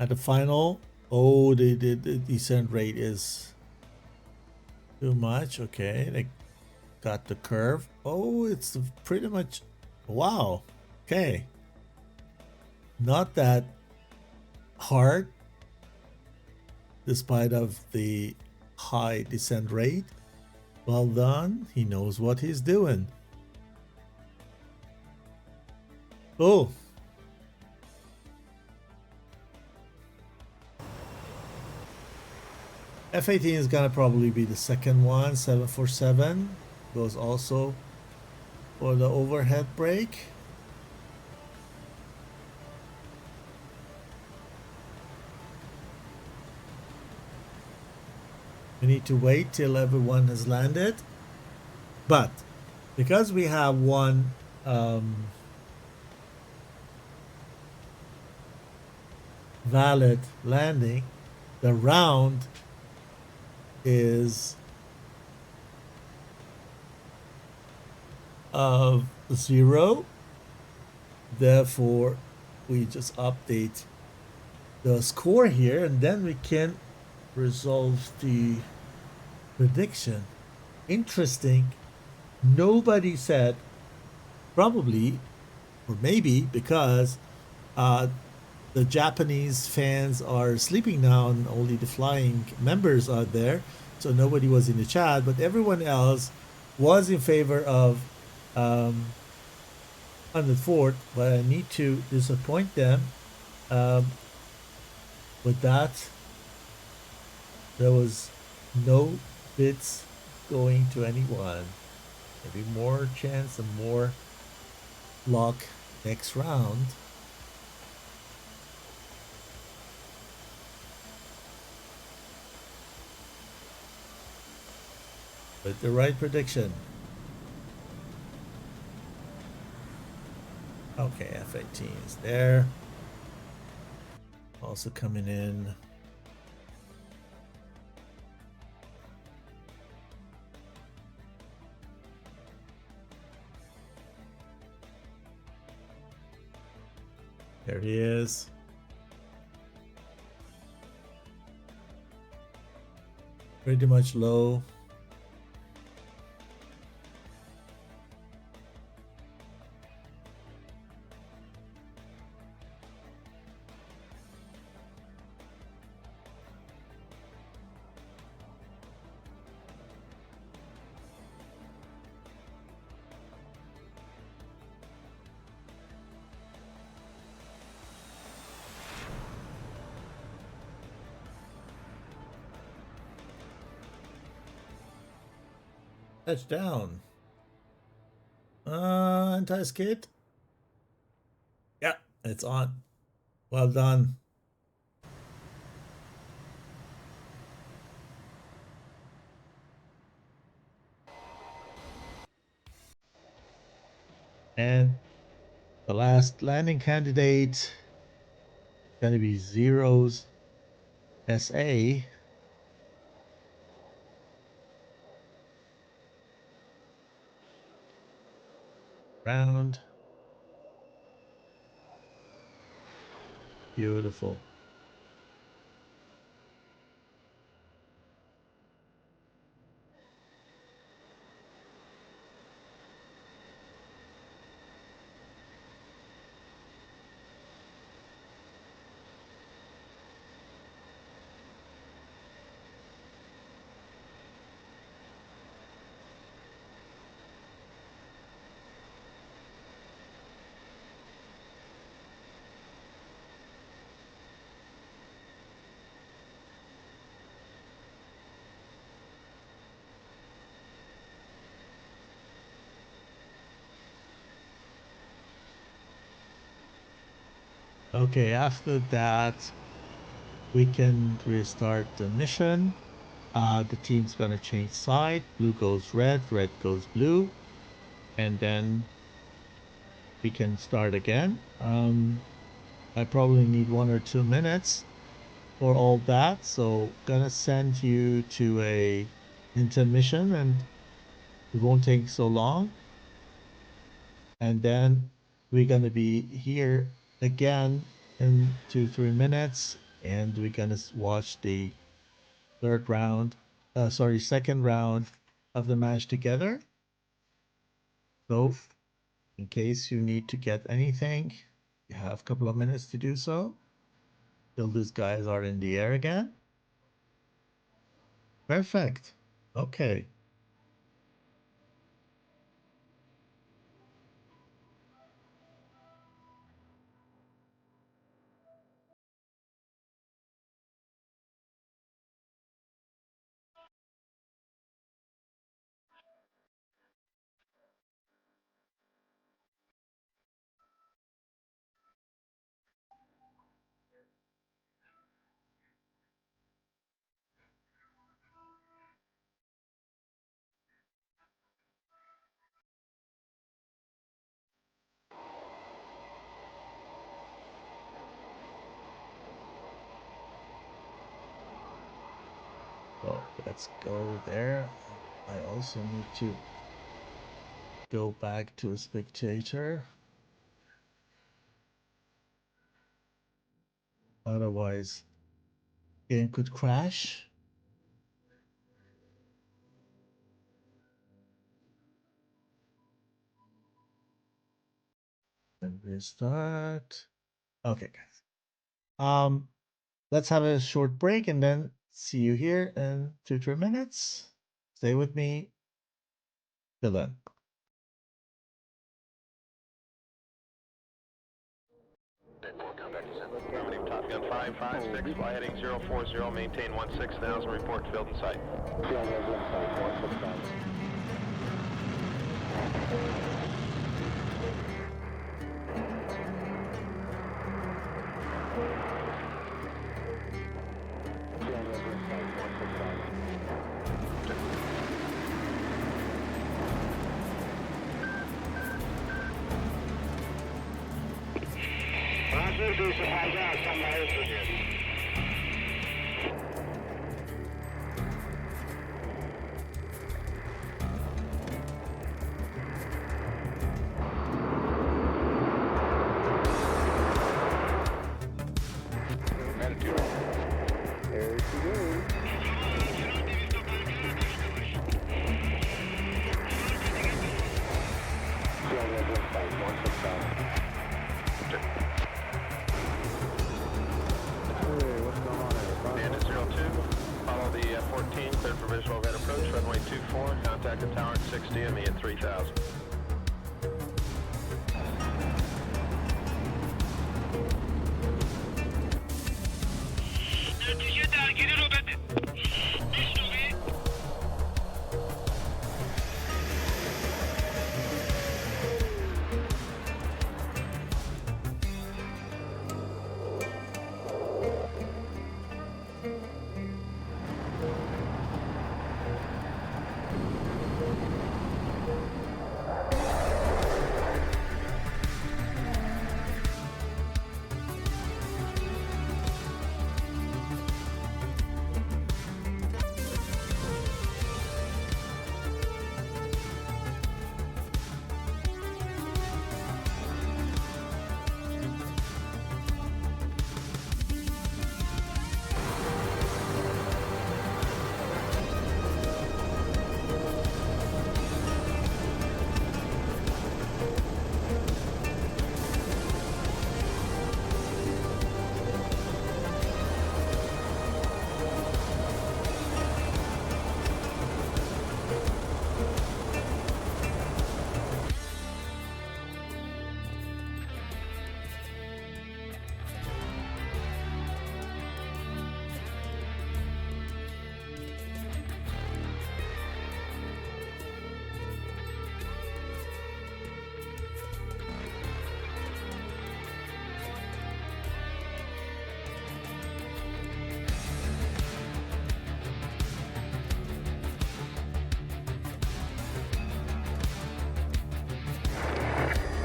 at the final. Oh, the descent rate is too much. Okay, they got the curve. Oh, it's pretty much, wow. Okay, not that hard despite of the high descent rate. Well done. He knows what he's doing. Oh, F-18 is gonna probably be the second one. 747 goes also for the overhead brake. We need to wait till everyone has landed. But because we have one valid landing, the round is of 0. Therefore, we just update the score here and then we can resolve the prediction. Interesting. Nobody said, probably or maybe because the Japanese fans are sleeping now and only the flying members are there, so nobody was in the chat, but everyone else was in favor of 104th, but I need to disappoint them with that. There was no bits going to anyone. Maybe more chance and more luck next round. With the right prediction. Okay, F-18 is there. Also coming in. There he is. Pretty much low. Touchdown. Anti-skid. Yeah, it's on. Well done. And the last landing candidate gonna be Zeros SA. Round. Beautiful. Okay, after that, we can restart the mission. The team's gonna change side. Blue goes red, red goes blue, and then we can start again. I probably need 1 or 2 minutes for all that, so gonna send you to a intermission, and it won't take so long. And then we're gonna be here again in 2-3 minutes, and we're gonna watch the second round of the match together. So in case you need to get anything, you have a couple of minutes to do so till these guys are in the air again. Perfect. Okay. So let's go there. I also need to go back to a spectator. Otherwise, game could crash. Then restart. Okay, guys. Let's have a short break and then see you here in 2-3 minutes. Stay with me. Till then. Affirmative, Top Gun 556, fly heading 040, maintain 16,000, report field in sight. Bandit 02, follow the 14, cleared for visual overhead approach, runway 24, contact the tower at 60 and me at 3,000.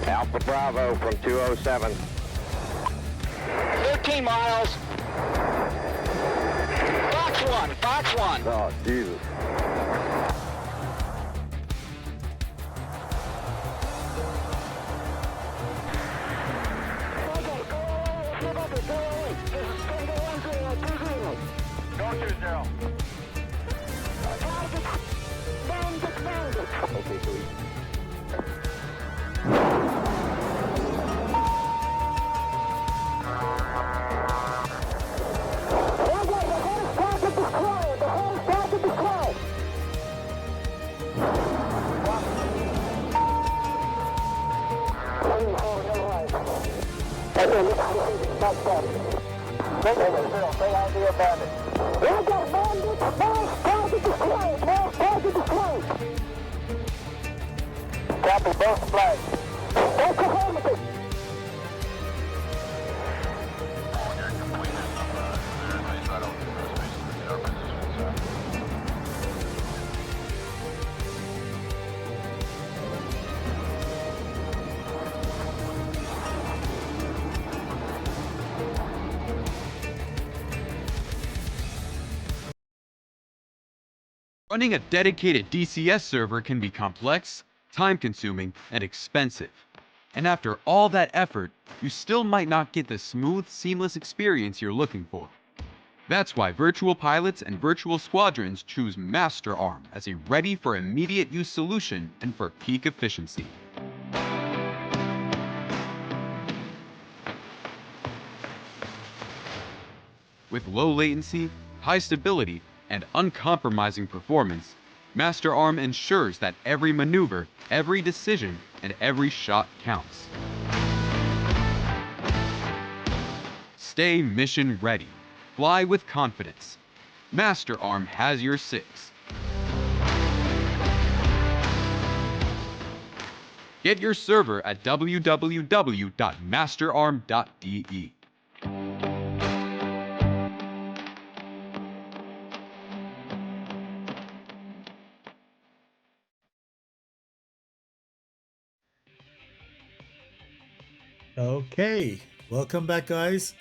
Alpha Bravo from 207. 13 miles. Fox 1, Fox 1. Oh, Jesus. Go 20. Okay, sweet. Copy both flags. Running a dedicated DCS server can be complex, time-consuming, and expensive. And after all that effort, you still might not get the smooth, seamless experience you're looking for. That's why virtual pilots and virtual squadrons choose MasterArm as a ready for immediate use solution and for peak efficiency. With low latency, high stability, and uncompromising performance, MasterArm ensures that every maneuver, every decision, and every shot counts. Stay mission ready. Fly with confidence. MasterArm has your six. Get your server at www.masterarm.de. Okay, welcome back, guys,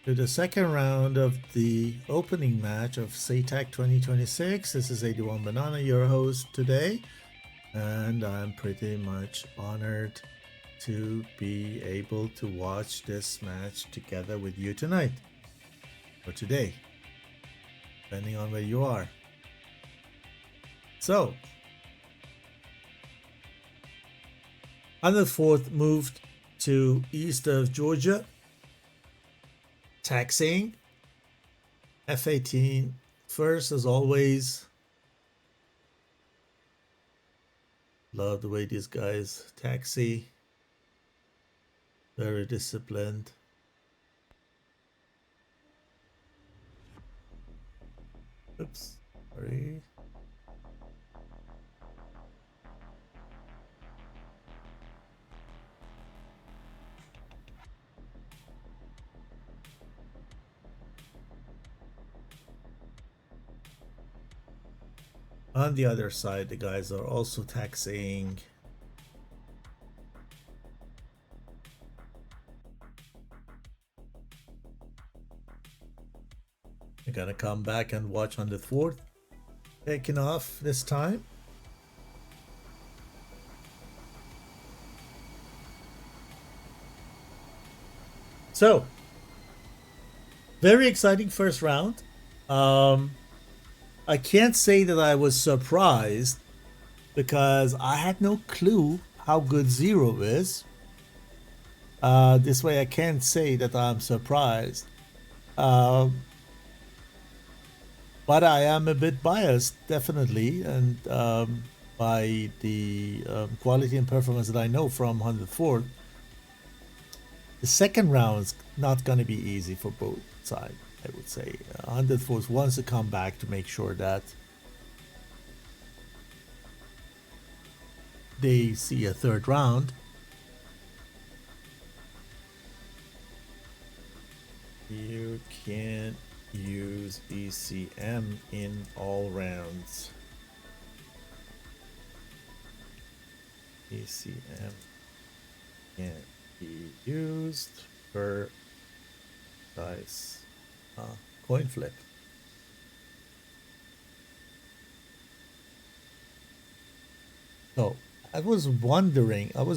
to the second round of the opening match of SATAC 2026. This is 81 Banana, your host today, and I'm pretty much honored to be able to watch this match together with you tonight, or today, depending on where you are. So, 104th moved to east of Georgia, taxing. F-18 first, as always. Love the way these guys taxi. Very disciplined. Oops, sorry. On the other side, the guys are also taxiing. They're gonna come back and watch on the 4th. Taking off this time. So, very exciting first round. I can't say that I was surprised because I had no clue how good Zero is. This way I can't say that I'm surprised. But I am a bit biased, definitely, and by the quality and performance that I know from 104. The second round's not going to be easy for both sides, I would say. 104 wants to come back to make sure that they see a third round. You can't use ECM in all rounds. ECM can't be used per dice. Coin flip. So I was wondering why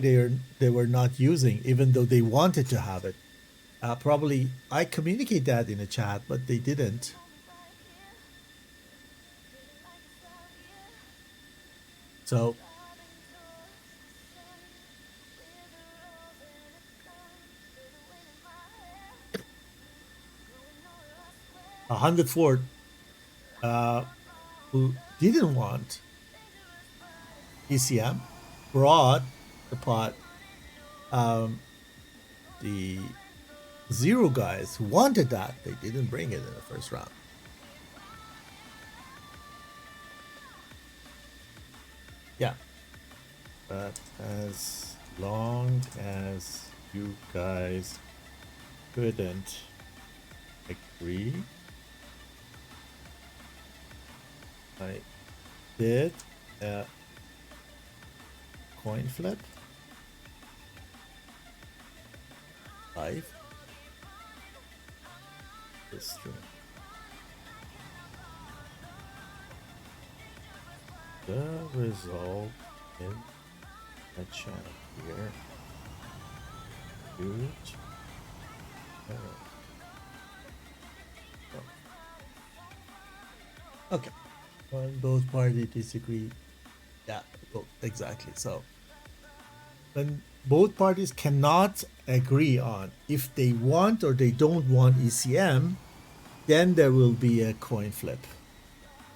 they were not using, even though they wanted to have it. Probably I communicate that in a chat, but they didn't. So 104 who didn't want ECM brought the pot. The Zero guys who wanted that, they didn't bring it in the first round. Yeah, but as long as you guys couldn't agree, I did a coin flip live. It's true. the result in the chat here. Huge error. Oh. Okay. When both parties disagree. Yeah, exactly. So when both parties cannot agree on if they want or they don't want ECM, then there will be a coin flip.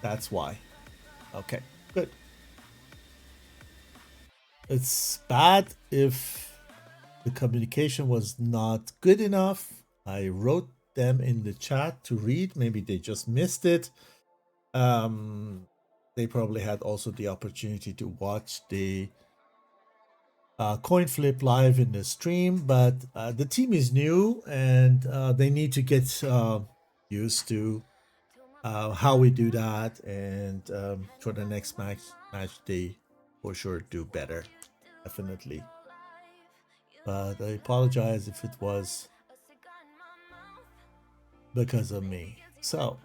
That's why. Okay, good. It's bad if the communication was not good enough. I wrote them in the chat to read. Maybe they just missed it. They probably had also the opportunity to watch the coin flip live in the stream, but the team is new and they need to get used to how we do that, and for the next match they for sure do better, definitely. But I apologize if it was because of me. So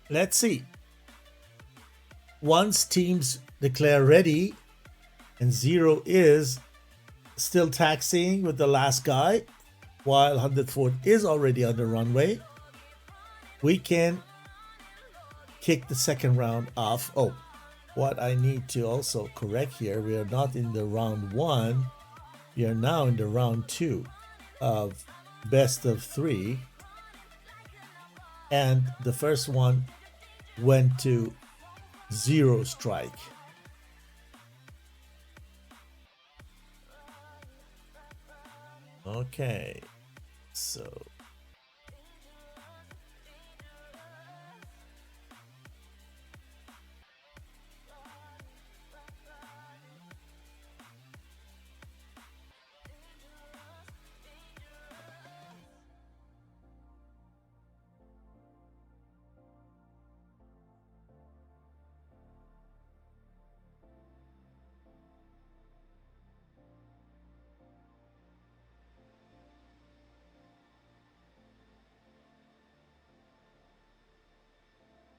let's see. Once teams declare ready and Zero is still taxiing with the last guy while 104 is already on the runway, we can kick the second round off. Oh, what I need to also correct here, we are not in the round 1, we are now in the round 2 of best of 3, and the first one went to 0 strike. Okay, so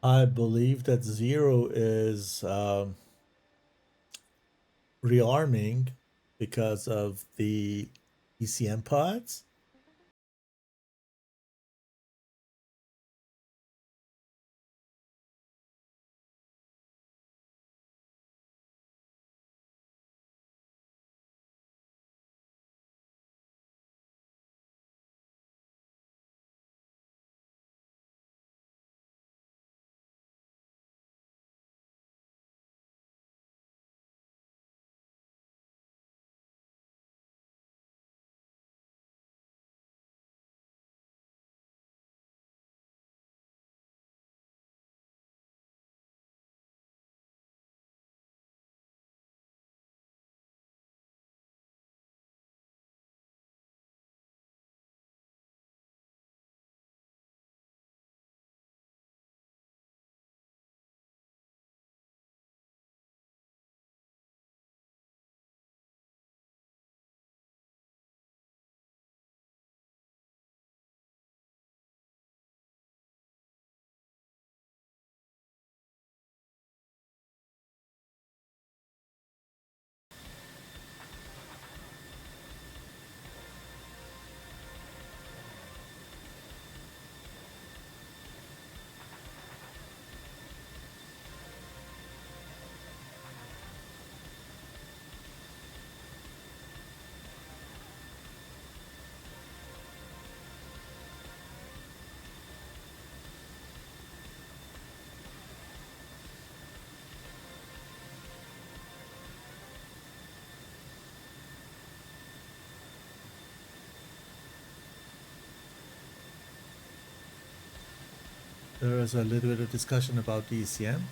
I believe that 0 is rearming because of the ECM pods. There was a little bit of discussion about the ECM.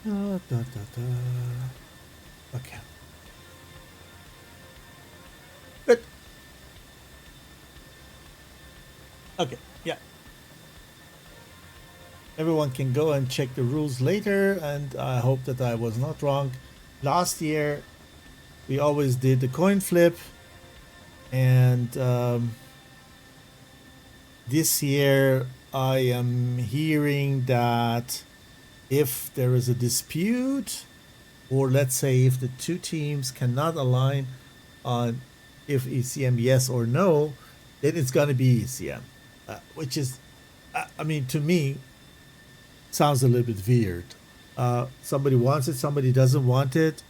Okay. Good. Okay. Yeah. Everyone can go and check the rules later, and I hope that I was not wrong. Last year, we always did the coin flip, and this year I am hearing that if there is a dispute, or let's say if the two teams cannot align on if ECM yes or no, then it's going to be ECM, which is, I mean, to me, sounds a little bit weird. Somebody wants it, somebody doesn't want it.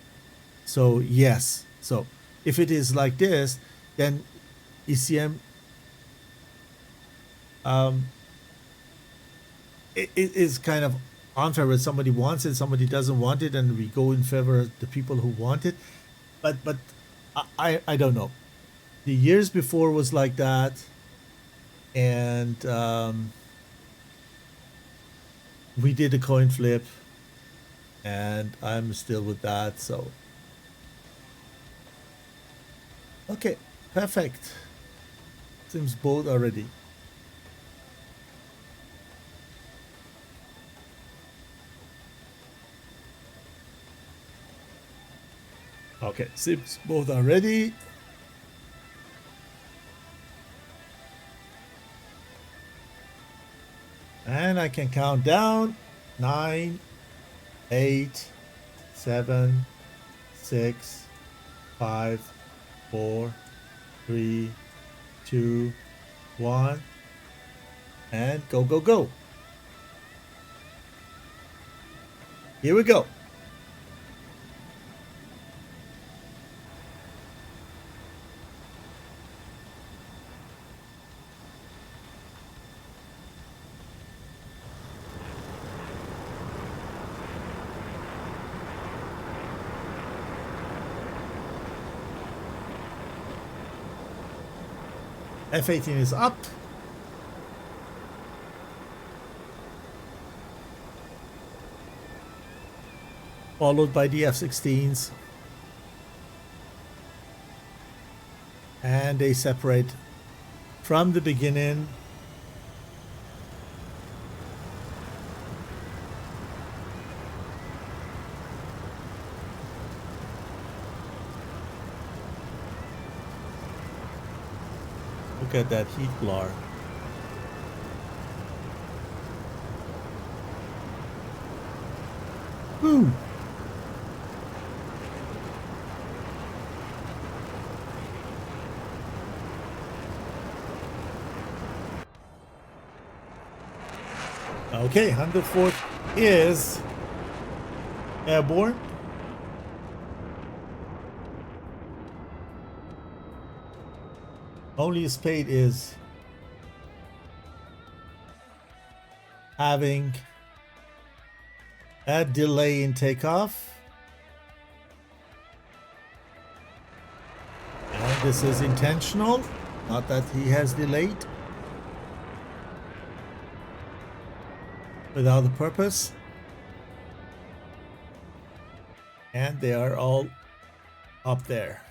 So, yes. So, if it is like this, then ECM, it is kind of unfair when somebody wants it, somebody doesn't want it, and we go in favor of the people who want it. But I don't know. The years before was like that, and we did a coin flip, and I'm still with that. So okay, perfect. Seems both already. Okay, seems both are ready. And I can count down 9, 8, 7, 6, 5, 4, 3, 2, 1, and go, go, go. Here we go. F-18 is up. Followed by the F-16s. And they separate from the beginning. Look at that heat blur. Woo! Okay, 104th is airborne. Only Spade is having a delay in takeoff. And this is intentional, not that he has delayed without a purpose. And they are all up there.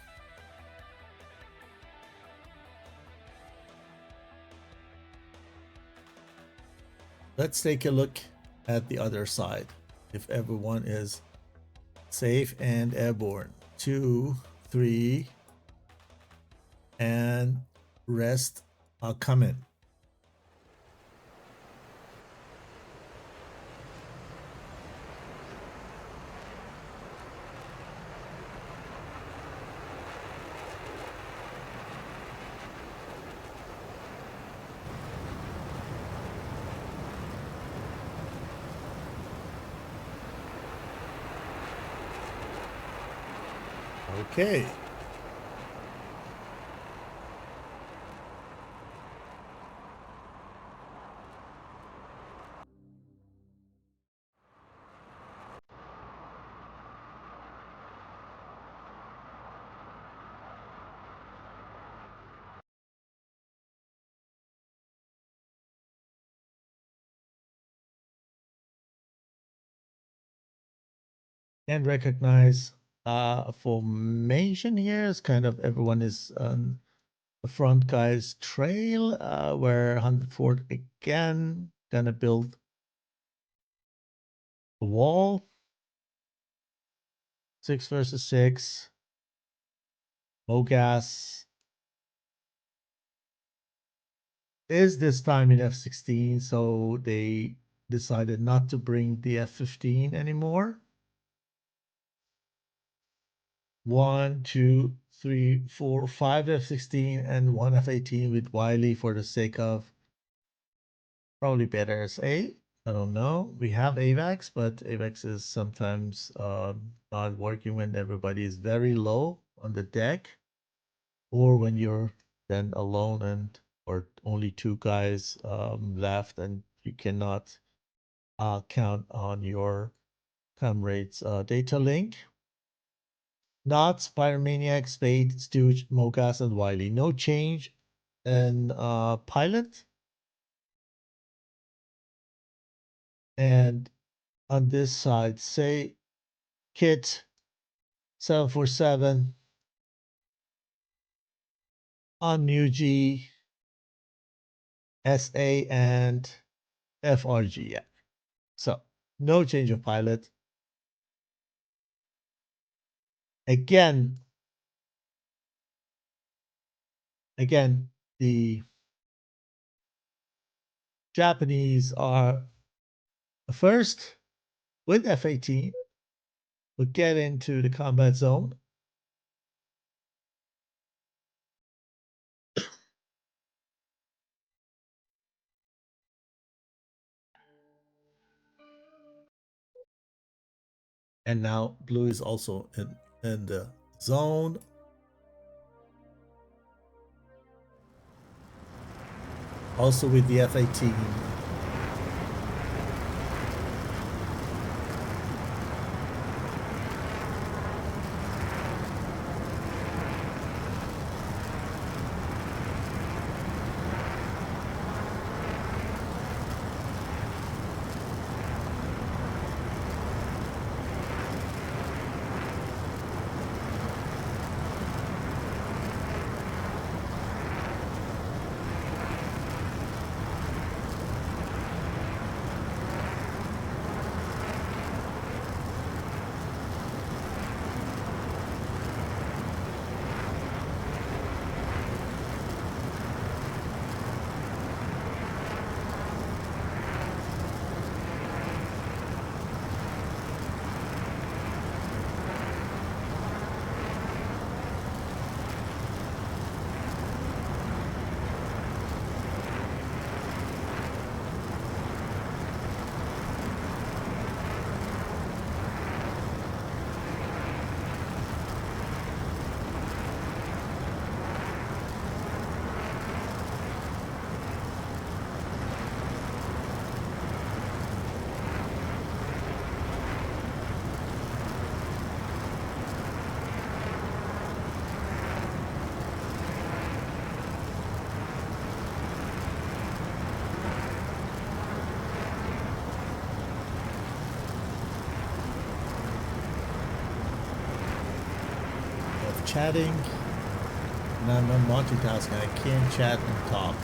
Let's take a look at the other side. If everyone is safe and airborne. 2, 3, and rest are coming. Okay. Can't recognize a formation here. It's kind of everyone is on the front guy's trail, where 104 again gonna build a wall. 6 versus 6. Mogas is this time in F16, so they decided not to bring the F15 anymore. 1, 2, 3, 4, 5 F16 and 1 F18 with Wiley for the sake of probably better SA. I don't know. We have AVAX, but AVAX is sometimes not working when everybody is very low on the deck, or when you're then alone and or only 2 guys left and you cannot count on your comrades data link. Knots, Pyromaniac, Spade, Stooge, Mogas, and Wiley. No change in pilot. And on this side, say Kit 747 on G, SA, and FRG. Yeah. So no change of pilot. Again, the Japanese are first with F-18, will get into the combat zone. And now blue is also in the zone. Also with the F-18. Chatting, and I'm multitasking. I can't chat and talk.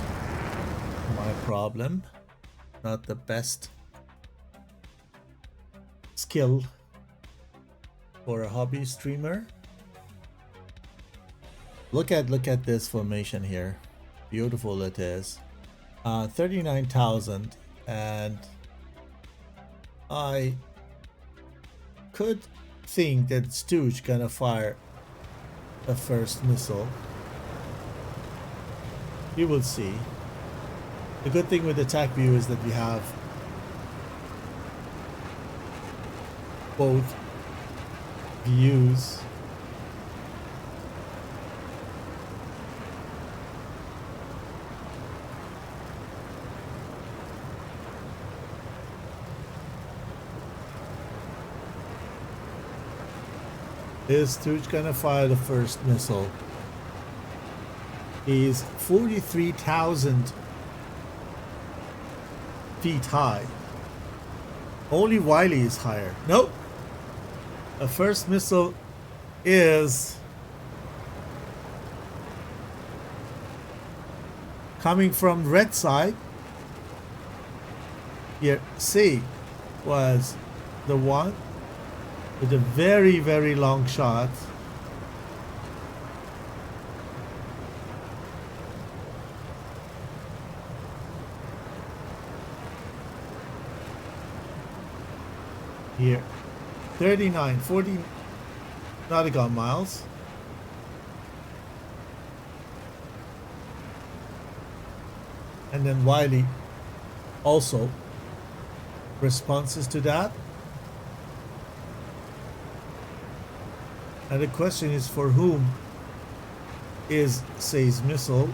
My problem. Not the best skill for a hobby streamer. Look at this formation here. Beautiful it is. 39,000, and I could think that Stooge gonna fire a first missile. You will see. The good thing with attack view is that we have both views. Is Stooge gonna fire the first missile? He's 43,000 feet high. Only Wiley is higher. Nope. A first missile is coming from red side. Here, C was the one with a very, very long shot. Here, 39, 40 nautical miles. And then Wiley also responses to that. And the question is, for whom is Say's missile?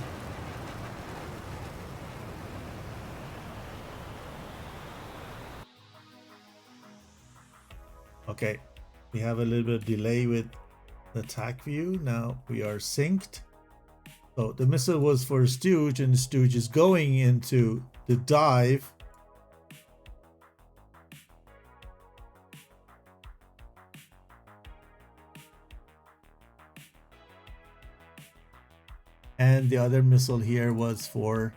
Okay, we have a little bit of delay with the attack view. Now we are synced. So the missile was for Stooge, and Stooge is going into the dive. And the other missile here was for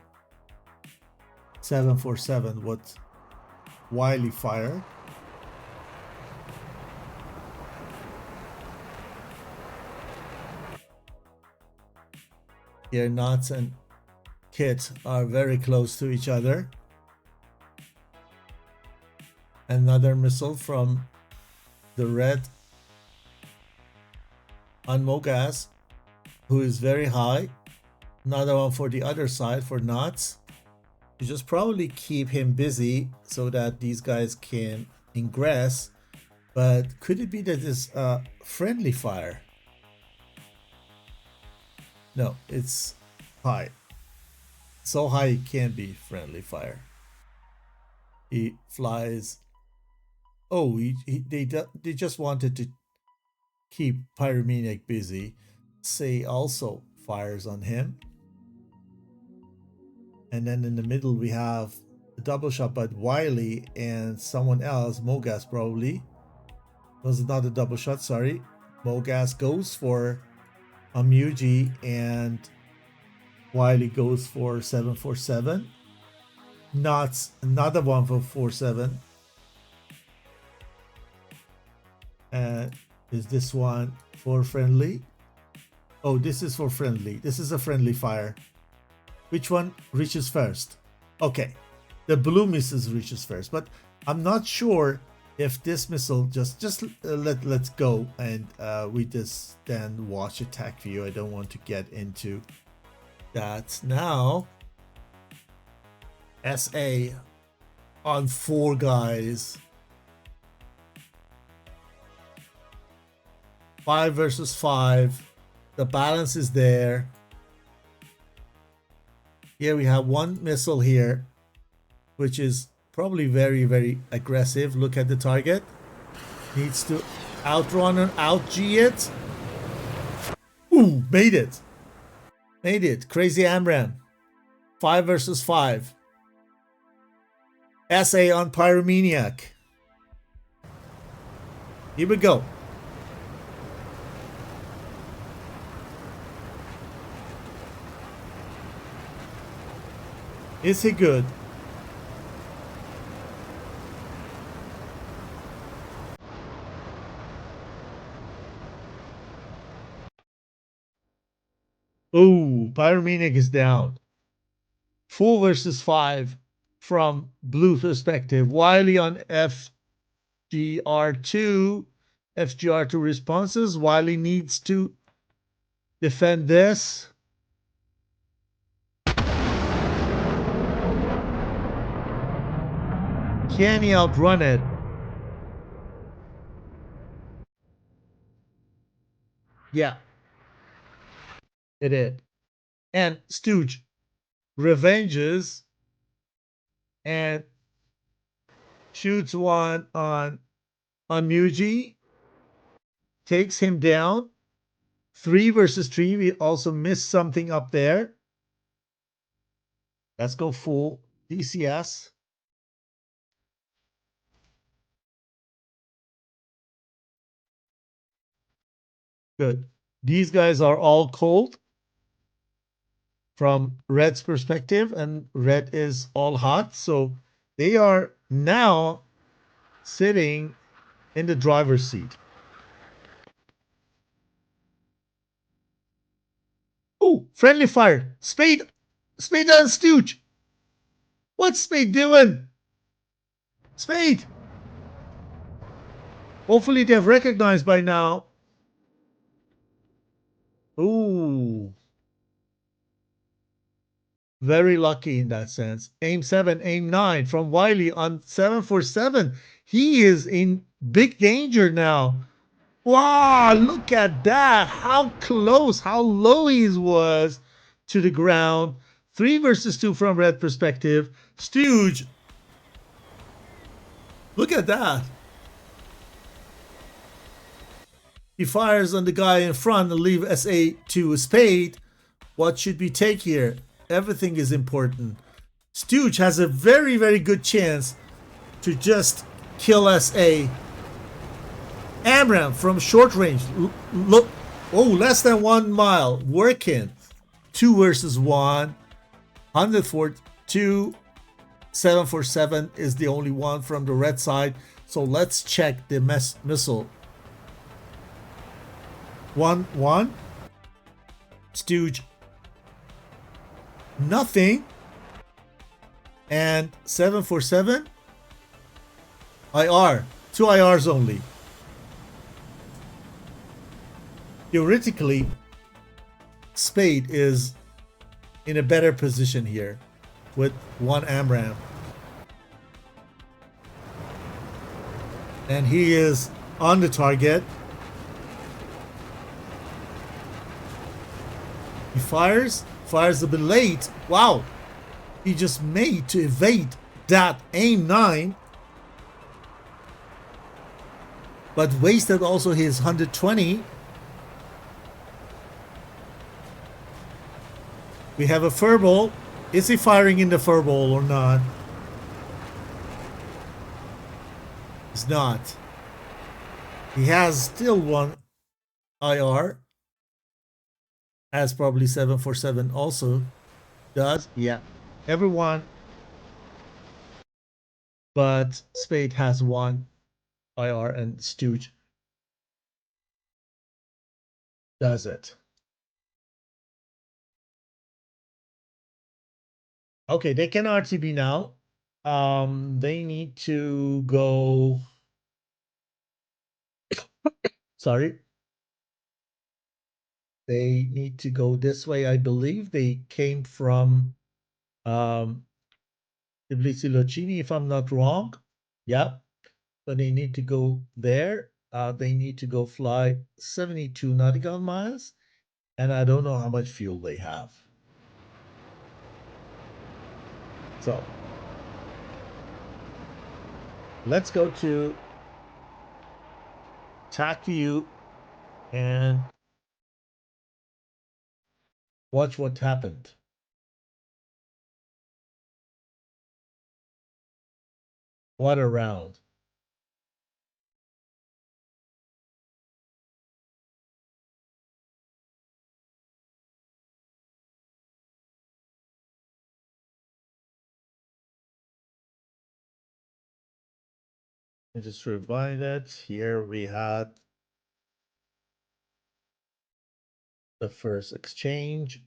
747, what Wiley fired. Here, Knots and Kit are very close to each other. Another missile from the red on Mogas, who is very high. Another one for the other side for Knots. You just probably keep him busy so that these guys can ingress. But could it be that it's friendly fire? No, it's high. So high it can't be friendly fire. He flies. Oh, they just wanted to keep Pyromaniac busy. Say also fires on him. And then in the middle we have a double shot by Wiley and someone else, Mogas probably. Was it not a double shot? Sorry. Mogas goes for Amuji and Wiley goes for 747. Not another one for 47. And is this one for friendly? Oh, this is for friendly. This is a friendly fire. Which one reaches first? Okay, the blue missile reaches first, but I'm not sure if this missile let's go and we just then watch attack view. I don't want to get into that now. SA on 4 guys. 5 versus 5. The balance is there. Here we have one missile here, which is probably very, very aggressive. Look at the target. Needs to outrun and out-G it. Ooh, made it. Made it. Crazy Amram. 5 versus 5. SA on Pyromaniac. Here we go. Is he good? Oh, Pyromaniac is down. 4 versus 5 from blue perspective. Wiley on FGR2. FGR2 responses. Wiley needs to defend this. Can he outrun it? Yeah. It is. And Stooge revenges and shoots one on Muji. Takes him down. 3 versus 3. We also missed something up there. Let's go full DCS. Good. These guys are all cold from Red's perspective, and Red is all hot. So they are now sitting in the driver's seat. Oh, friendly fire. Spade and Stooge. What's Spade doing? Spade. Hopefully they've recognized by now. Ooh. Very lucky in that sense. Aim 7, aim 9 from Wiley on 747. He is in big danger now. Wow, look at that. How close, how low he was to the ground. 3 versus 2 from Red perspective. Stooge. Look at that. He fires on the guy in front and leave SA to a Spade. What should we take here? Everything is important. Stooge has a very, very good chance to just kill SA. Amram from short range. Look. Oh, less than 1 mile. Working. 2 versus 1. 142. 747 is the only one from the red side. So let's check the missile. 1-1. Stooge. Nothing. And 747. IR. 2 IRs only. Theoretically, Spade is in a better position here with 1 AMRAAM. And he is on the target. He fires a bit late. Wow. He just made to evade that aim 9. But wasted also his 120. We have a furball. Is he firing in the furball or not? He's not. He has still 1 IR. As probably 747 also does. Yeah. Everyone. But Spade has 1 IR and Stooge does it. Okay, they can RTB now. They need to go. Sorry. They need to go this way. I believe they came from Tbilisi Locini, if I'm not wrong. Yeah. So they need to go there. They need to go fly 72 nautical miles. And I don't know how much fuel they have. So let's go to TAC view and watch what happened. What a round. And just rewind it. Here we had the first exchange.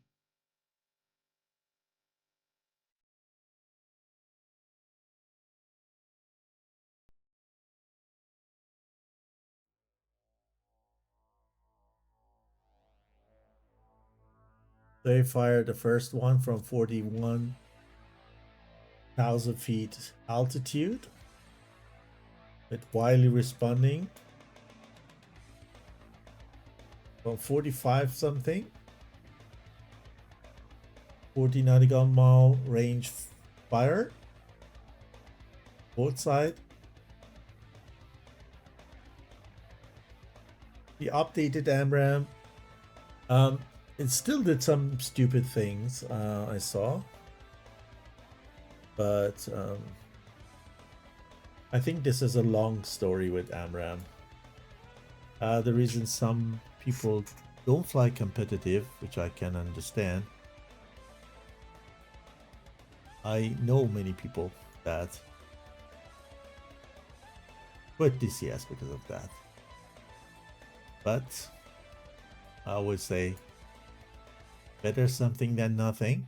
They fired the first one from 41,000 feet altitude, with Wiley responding from 45 something, 40 nautical mile range fire, both sides. The updated AMRAAM. It still did some stupid things, I saw. But I think this is a long story with AMRAAM. The reason some people don't fly competitive, which I can understand. I know many people that quit DCS because of that. But I would say better something than nothing.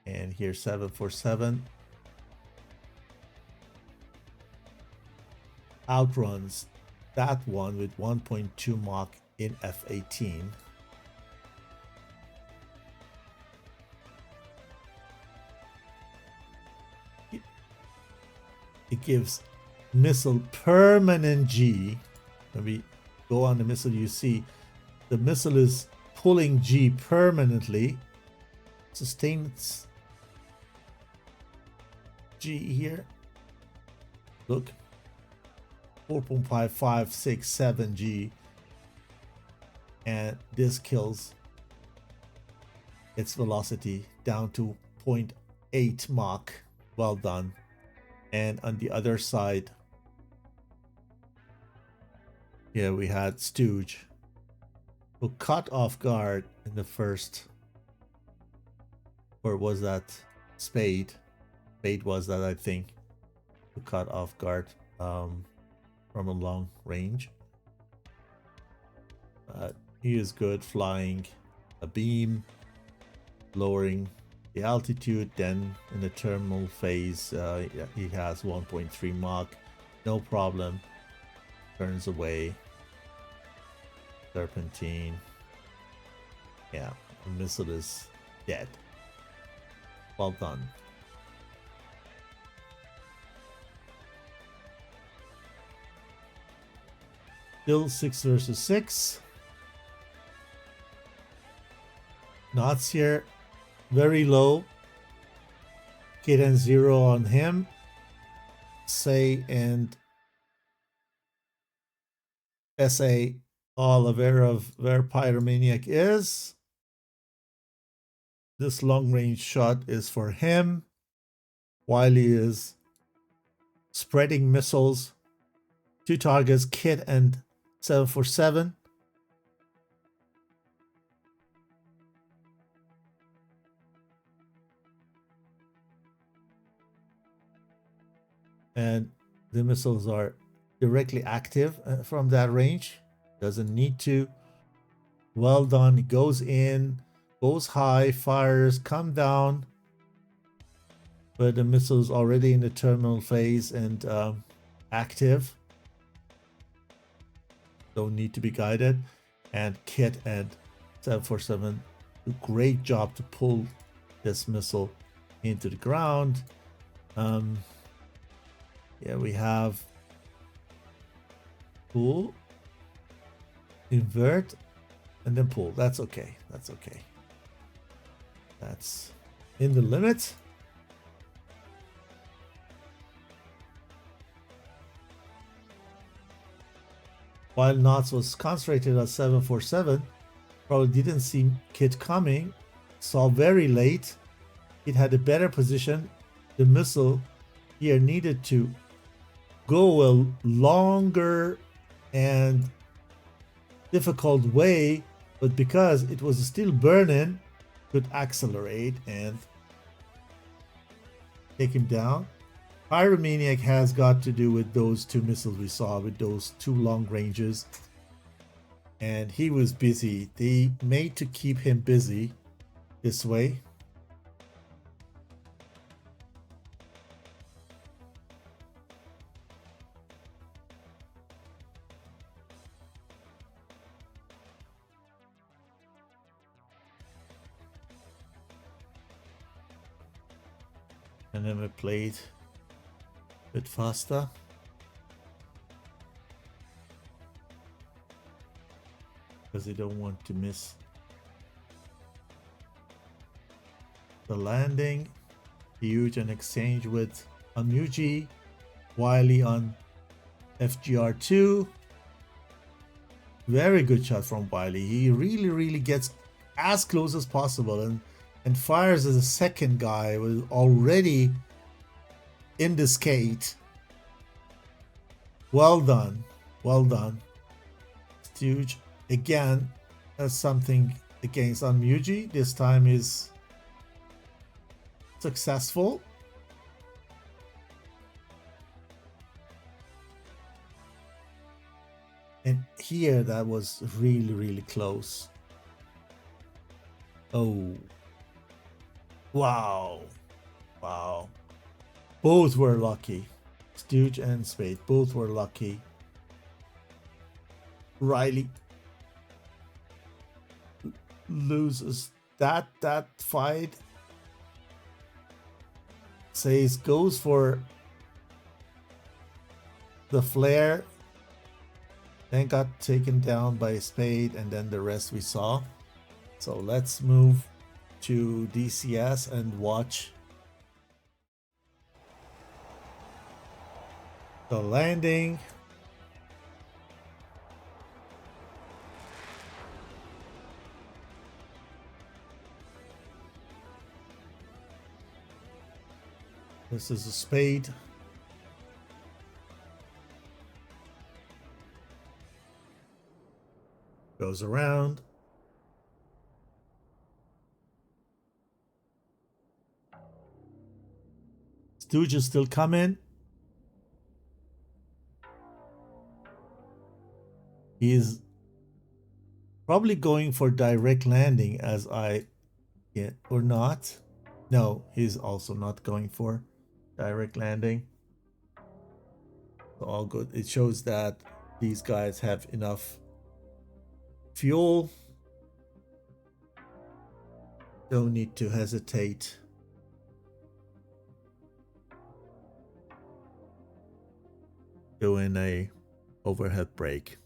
And here's 747. Outruns that one with 1.2 Mach in F-18. It gives missile permanent G. When we go on the missile, you see the missile is pulling G permanently. Sustains G here. Look, 4.5567 G, and this kills its velocity down to 0.8 Mach. Well done. And on the other side, yeah, we had Stooge, who caught off guard in the first, or was that Spade? Spade was that, I think, who caught off guard from a long range. He is good flying a beam, lowering the altitude. Then in the terminal phase, he has 1.3 Mach, no problem. Turns away. Serpentine. Yeah, the missile is dead. Well done. Still 6 versus 6. Knots here very low. Kid and 0 on him. Say and SA all aware of where Pyromaniac is. This long range shot is for him while he is spreading missiles. 2 targets, Kid and 747. And the missiles are directly active from that range. Doesn't need to. Well done. He goes in, goes high, fires, come down. But the missile is already in the terminal phase and active. Don't need to be guided. And Kit and 747 do a great job to pull this missile into the ground. Yeah, we have pull, invert, and then pull. That's okay. That's okay. That's in the limit. While Knots was concentrated on 747, probably didn't see Kit coming, saw very late. It had a better position. The missile here needed to go a longer and difficult way, but because it was still burning, could accelerate and take him down. Pyromaniac has got to do with those 2 missiles we saw, with those 2 long ranges, and he was busy. They made to keep him busy this way. And then we played a bit faster. Because they don't want to miss the landing. Huge an exchange with Amuji. Wiley on FGR2. Very good shot from Wiley. He really gets as close as possible and fires as a second guy was already in the skate Well done. Well done. Stooge again has something against Unmuji. This time is successful. And here that was really, really close. Oh. Wow. Wow. Both were lucky. Stooge and Spade both were lucky. Riley loses that fight. Says goes for the flare, then got taken down by Spade, and then the rest we saw. So let's move to DCS and watch the landing. This is a Spade. Goes around. Stooge is still coming. He's probably going for direct landing as or not. No, he's also not going for direct landing. So all good. It shows that these guys have enough fuel. Don't need to hesitate. Doing a overhead brake.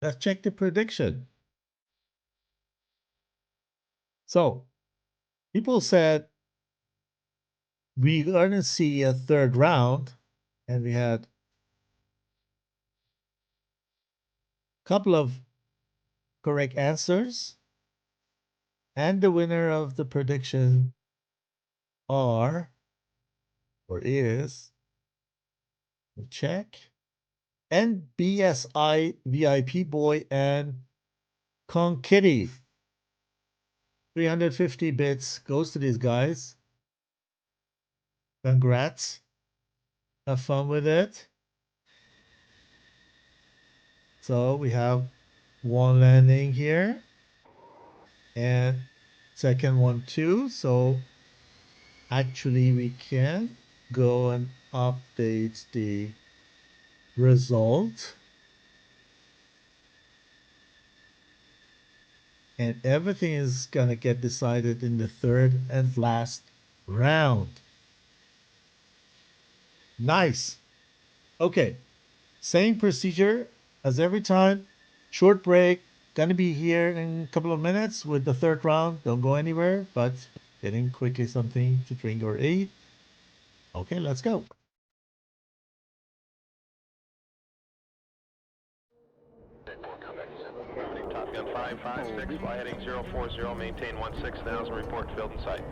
Let's check the prediction. So, people said we're going to see a third round, and we had a couple of correct answers. And the winner of the prediction is, check, NBSI VIP Boy and Kong Kitty. 350 bits goes to these guys. Congrats. Have fun with it. So we have one landing here. And second one too. So actually we can go and update the result. And everything is gonna get decided in the third and last round. Nice. Okay. Same procedure as every time. Short break. Gonna be here in a couple of minutes with the third round. Don't go anywhere, but getting quickly something to drink or eat. Okay, let's go. Top Gun 556, fly heading 040, maintain 16,000, report field in sight.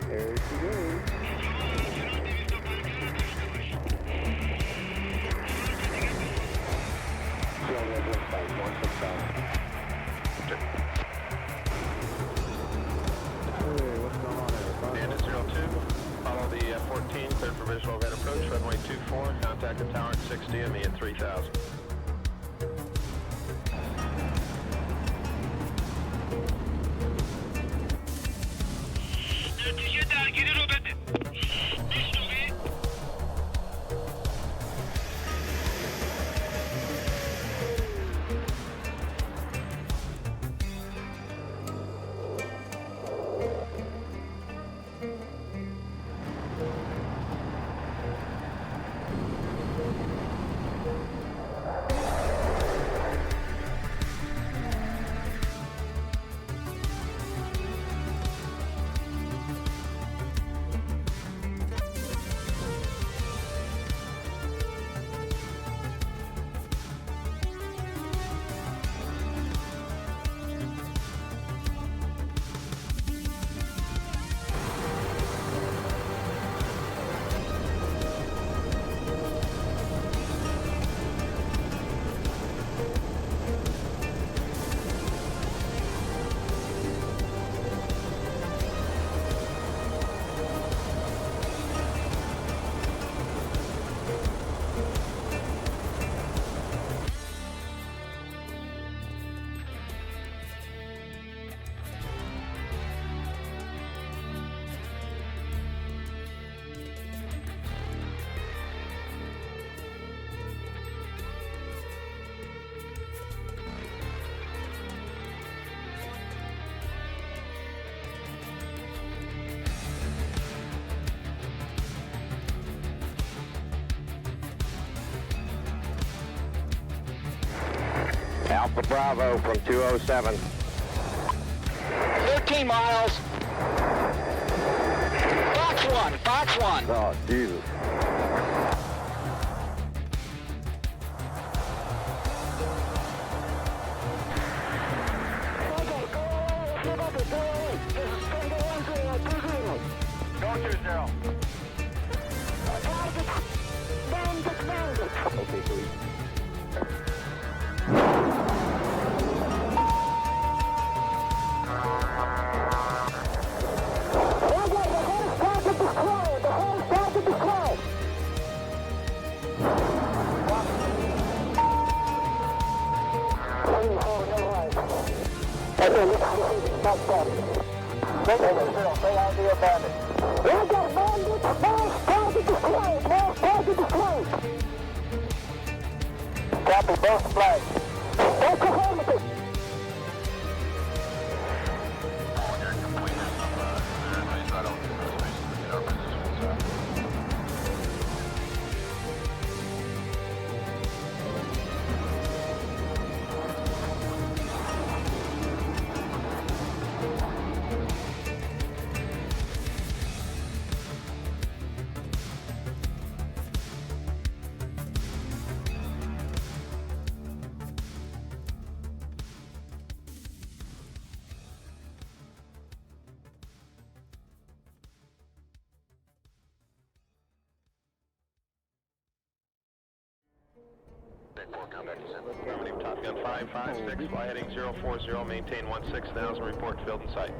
There she goes. 60 and me at 3000. Alpha Bravo from 207. 13 miles. Fox 1, Fox 1. Oh, Jesus. Go 20. Okay, so we... Copy both flags. Oklahoma. Affirmative, Top Gun 556, fly heading 040, maintain 16,000, report field in sight.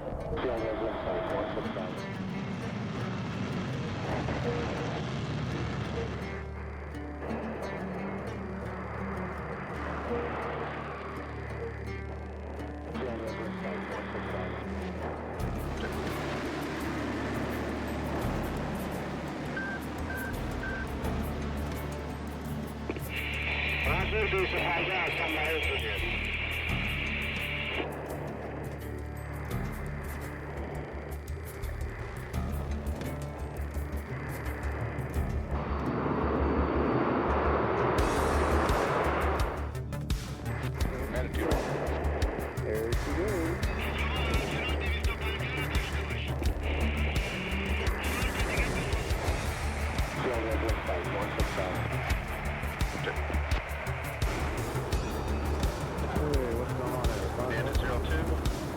And at 02,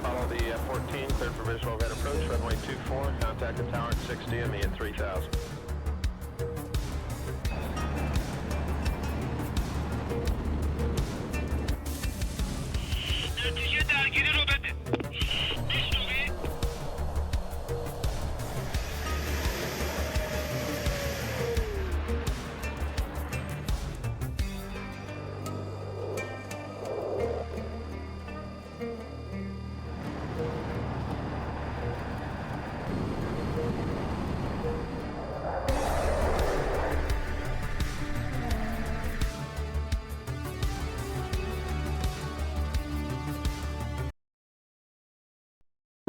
follow the 14, cleared for visual overhead approach, runway 24, contact the tower at 60 and me at 3000.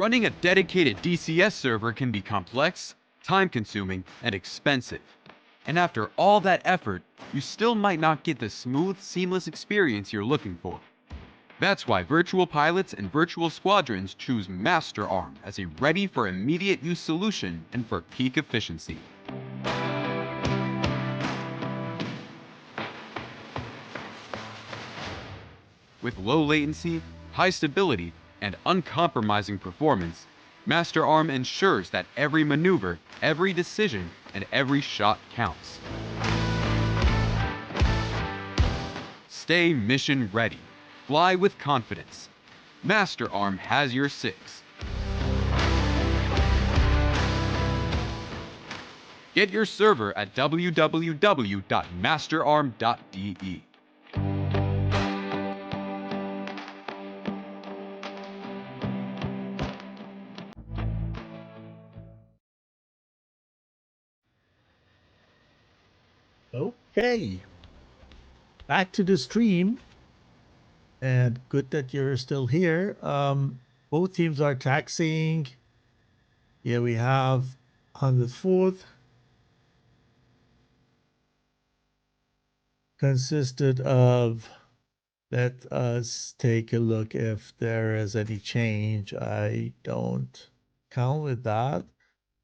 Running a dedicated DCS server can be complex, time-consuming, and expensive. And after all that effort, you still might not get the smooth, seamless experience you're looking for. That's why virtual pilots and virtual squadrons choose MasterArm as a ready for immediate use solution and for peak efficiency. With low latency, high stability, and uncompromising performance, MasterArm ensures that every maneuver, every decision, and every shot counts. Stay mission ready. Fly with confidence. MasterArm has your six. Get your server at www.masterarm.de. Okay. Back to the stream. And good that you're still here. Both teams are taxing. Yeah, we have on the 4th consisted of, let us take a look if there is any change. I don't count with that.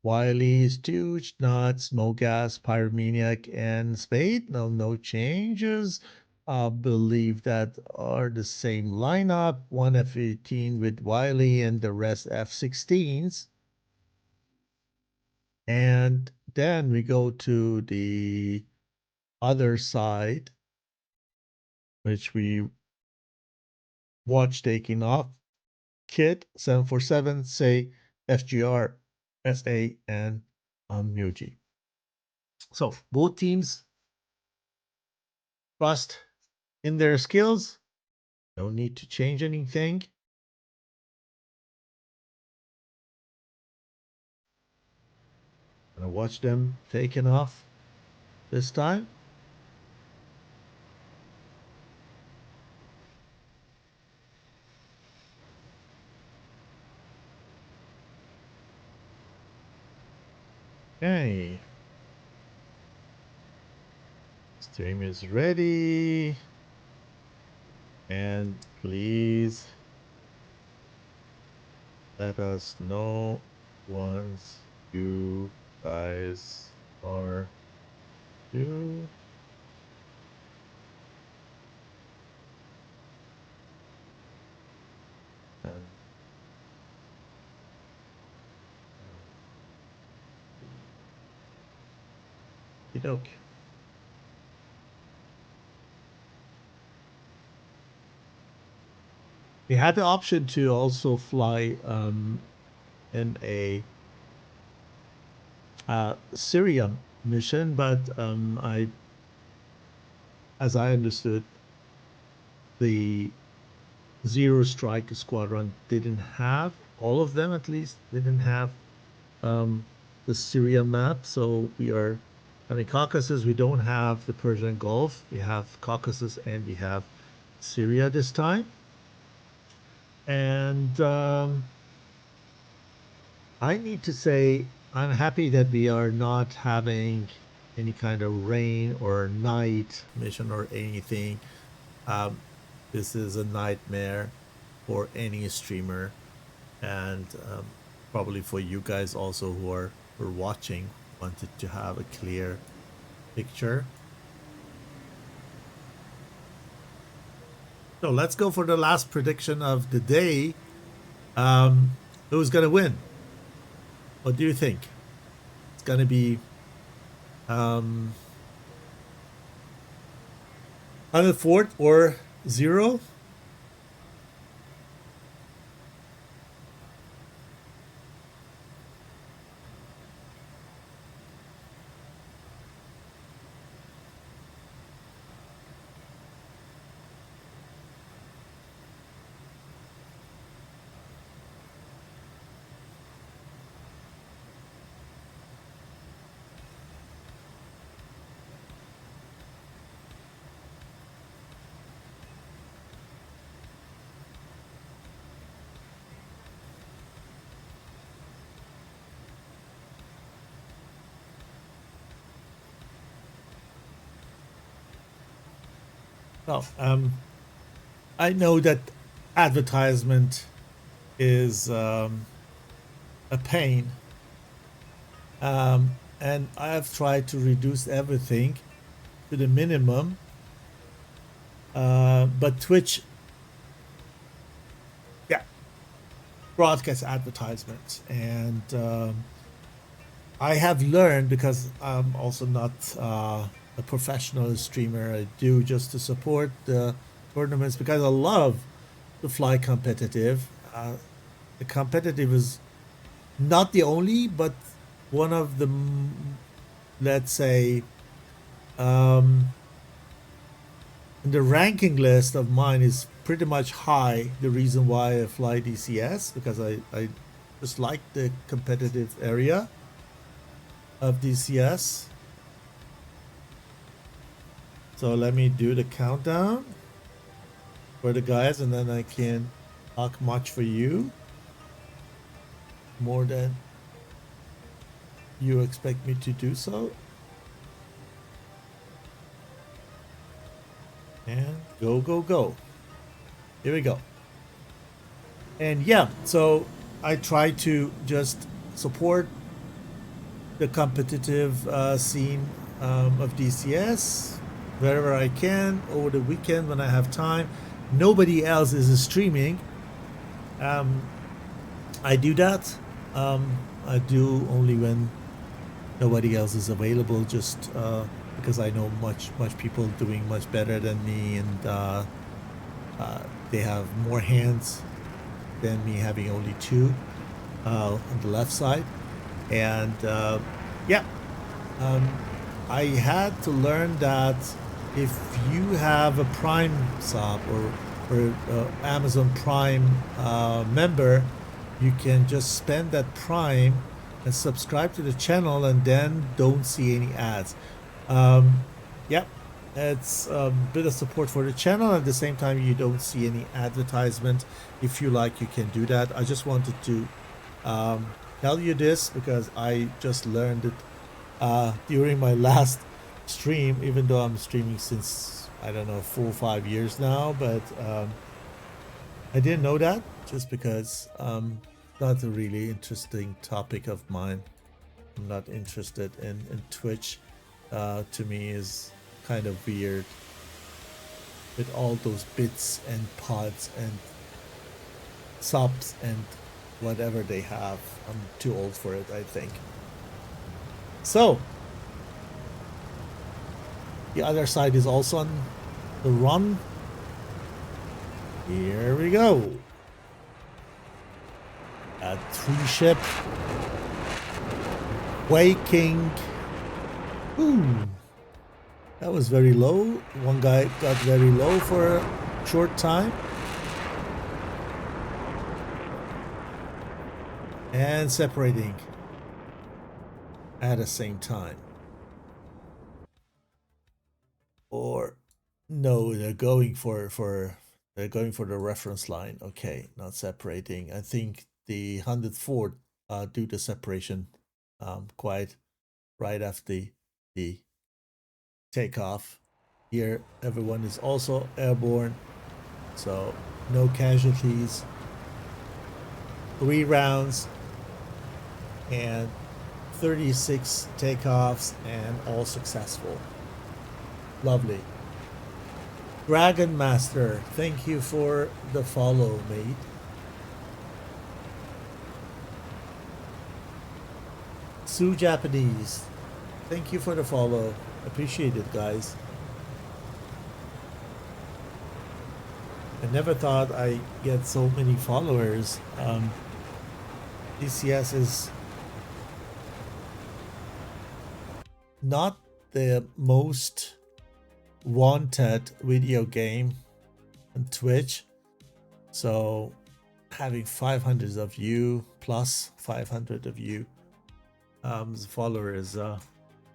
Wiley, Stooge, Nuts, Mogas, Pyromaniac, and Spade. No changes. Believe that are the same lineup. One F-18 with Wiley and the rest F-16s. And then we go to the other side, which we watch taking off. Kit, 747, say FGR, SA, and Muji. So both teams trust in their skills. No need to change anything. Gonna watch them taking off this time. Okay. Stream is ready. And please let us know once you guys are due. And okey-doke. We had the option to also fly in a Syria mission, but as I understood, the Zero Strike Squadron didn't have, all of them at least, didn't have the Syria map. So we are, I mean, Caucasus, we don't have the Persian Gulf. We have Caucasus and we have Syria this time. And I need to say, I'm happy that we are not having any kind of rain or night mission or anything. This is a nightmare for any streamer, and probably for you guys also who are watching, wanted to have a clear picture. So let's go for the last prediction of the day. Who's gonna win? What do you think? It's gonna be 104th or 0? Well, I know that advertisement is a pain, and I have tried to reduce everything to the minimum. But Twitch, yeah, broadcast advertisements, and I have learned, because I'm also not a professional streamer. I do just to support the tournaments because I love to fly competitive. The competitive is not the only, but one of the, let's say, the ranking list of mine is pretty much high. The reason why I fly DCS, because I just like the competitive area of DCS. So let me do the countdown for the guys, and then I can talk much for you, more than you expect me to do so. And go, go, go. Here we go. And yeah, so I try to just support the competitive scene of DCS wherever I can over the weekend when I have time. Nobody else is streaming. I do that. I do only when nobody else is available, just because I know much people doing much better than me, and they have more hands than me, having only two on the left side. And yeah, I had to learn that if you have a Prime sub or Amazon Prime member, you can just spend that Prime and subscribe to the channel, and then don't see any ads. Yep, it's a bit of support for the channel. At the same time, you don't see any advertisement. If you like, you can do that. I just wanted to tell you this because I just learned it during my last stream, even though I'm streaming since, I don't know, 4 or 5 years now, but I didn't know that, just because not a really interesting topic of mine. I'm not interested in Twitch. To me is kind of weird with all those bits and pods and subs and whatever they have. I'm too old for it, I think. So the other side is also on the run. Here we go. A 3-ship waking. Ooh, that was very low. One guy got very low for a short time. And separating at the same time. Or no, they're going for the reference line. Okay, not separating. I think the 104 do the separation quite right after the takeoff. Here everyone is also airborne, so no casualties. 3 rounds and 36 takeoffs, and all successful. Lovely. Dragon Master, thank you for the follow, mate. Sue Japanese, thank you for the follow. Appreciate it, guys. I never thought I'd get so many followers. DCS is not the most wanted video game on Twitch, so having 500 of you plus 500 of you as a follower is a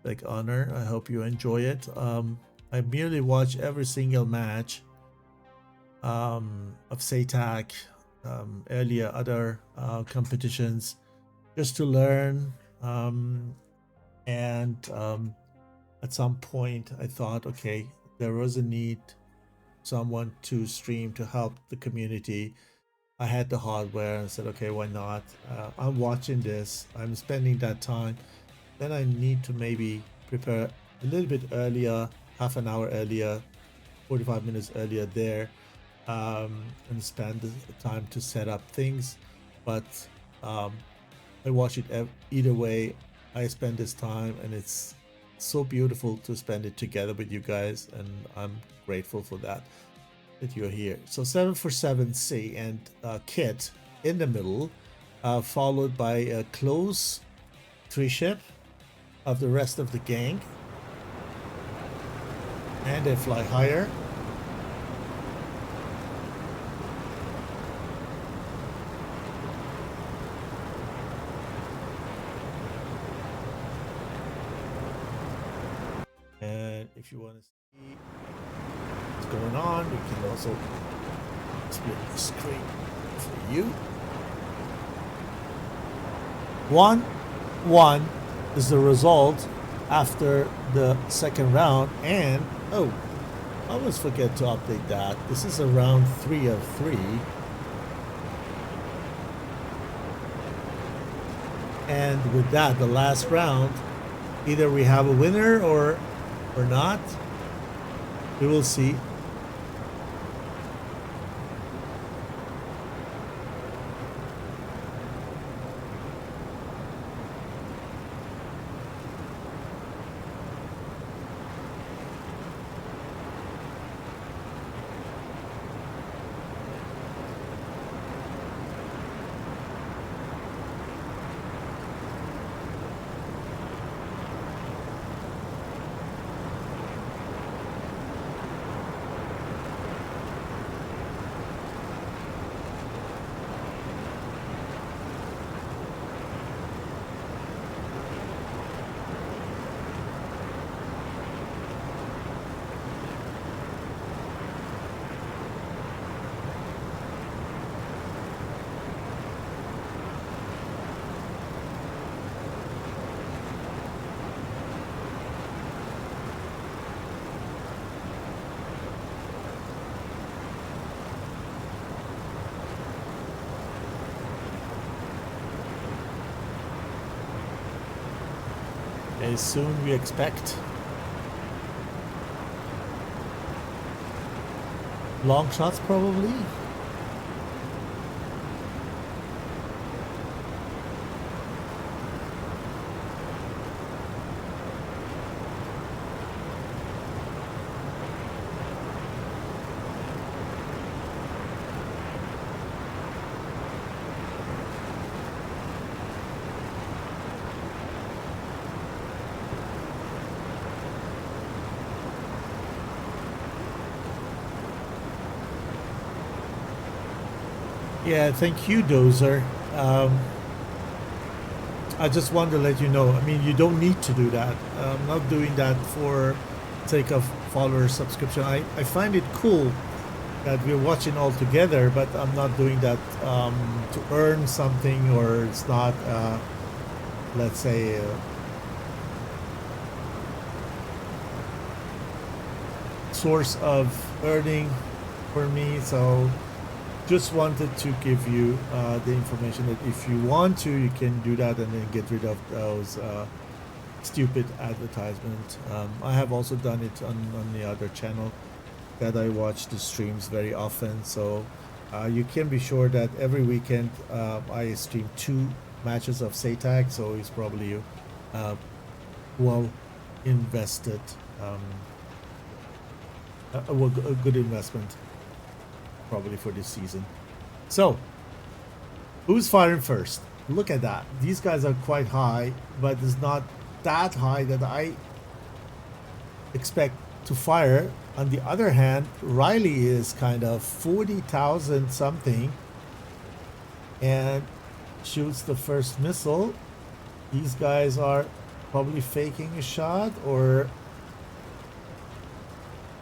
big honor. I hope you enjoy it. I merely watch every single match of SATAC, earlier other competitions, just to learn. And at some point I thought, okay, there was a need someone to stream to help the community. I had the hardware and said, okay, why not? I'm watching this. I'm spending that time. Then I need to maybe prepare a little bit earlier, half an hour earlier, 45 minutes earlier there, and spend the time to set up things. But I watch it either way. I spend this time, and it's so beautiful to spend it together with you guys, and I'm grateful for that you're here. So 747C and Kit in the middle, followed by a close three ship of the rest of the gang, and they fly higher. And if you want to see what's going on, we can also split the screen for you. 1-1 is the result after the second round, and oh, I always forget to update that. This is a round 3 of 3. And with that, the last round, either we have a winner or not. We will see. Okay, soon we expect long shots probably. Yeah, thank you, Dozer. I just want to let you know, I mean, you don't need to do that. I'm not doing that for sake of follower subscription. I find it cool that we're watching all together, but I'm not doing that to earn something, or it's not, let's say, source of earning for me. So just wanted to give you the information that if you want to, you can do that and then get rid of those stupid advertisements. I have also done it on the other channel that I watch the streams very often. So you can be sure that every weekend I stream 2 matches of SATAC. So it's probably well invested, a good investment probably for this season. So who's firing first? Look at that. These guys are quite high, but it's not that high that I expect to fire. On the other hand, Riley is kind of 40,000 something and shoots the first missile. These guys are probably faking a shot, or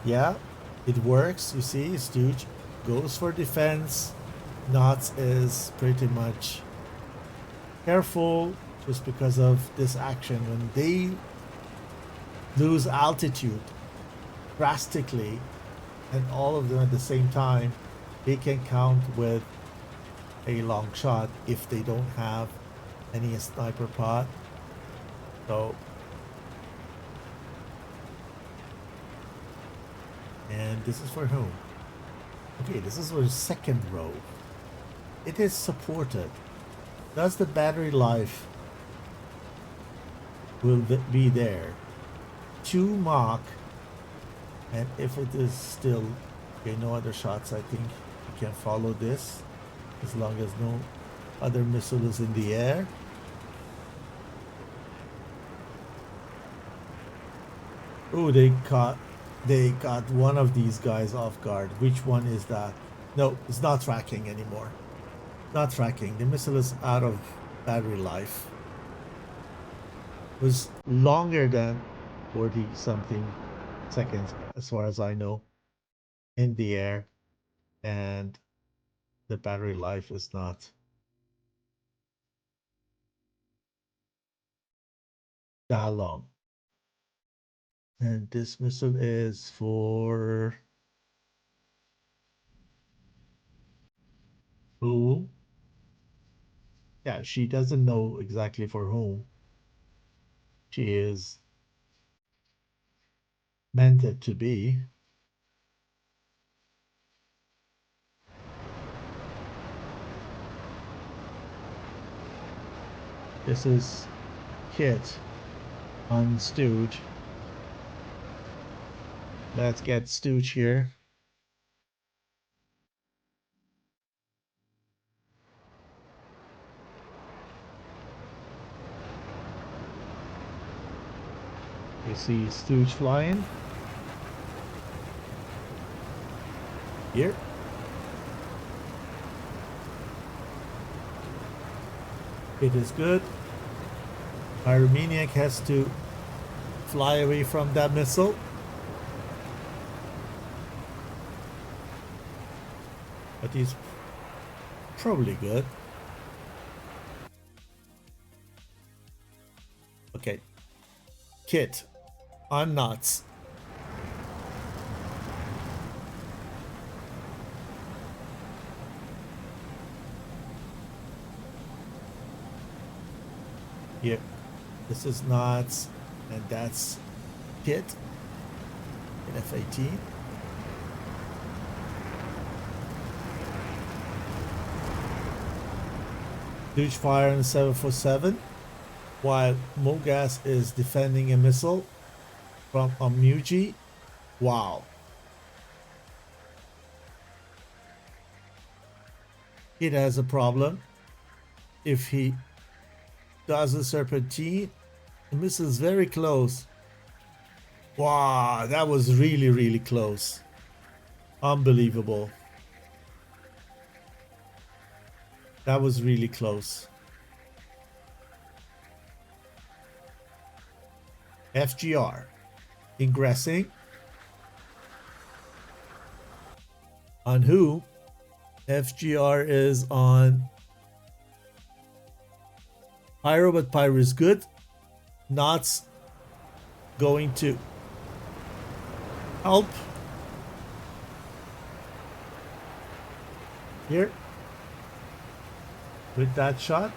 yeah, it works. You see, Stooge goes for defense. Knots is pretty much careful just because of this action. When they lose altitude drastically, and all of them at the same time, they can count with a long shot if they don't have any sniper pod. So, and this is for whom? Okay, this is for the second row. It is supported. Does the battery life will be there? 2 Mach, and if it is still okay, no other shots, I think you can follow this as long as no other missile is in the air. Oh, they got one of these guys off guard. Which one is that? No, it's not tracking anymore. Not tracking. The missile is out of battery life. It was longer than 40 something seconds as far as I know in the air, and the battery life is not that long. And this missile is for who? Yeah, she doesn't know exactly for whom she is meant it to be. This is Kit on Stooge. Let's get Stooge here. You see Stooge flying. Here. It is good. Pyromaniac has to fly away from that missile. But he's probably good. Okay. Kit on knots. Here. This is knots, and that's Kit in F-18. Huge fire on 747, while Mogas is defending a missile from Amuji. Wow. It has a problem. If he does a serpentine, the missile is very close. Wow, that was really, really close. Unbelievable. That was really close. FGR ingressing. On who? FGR is on Pyro, but Pyro is good. Knots going to help. Here. With that shot.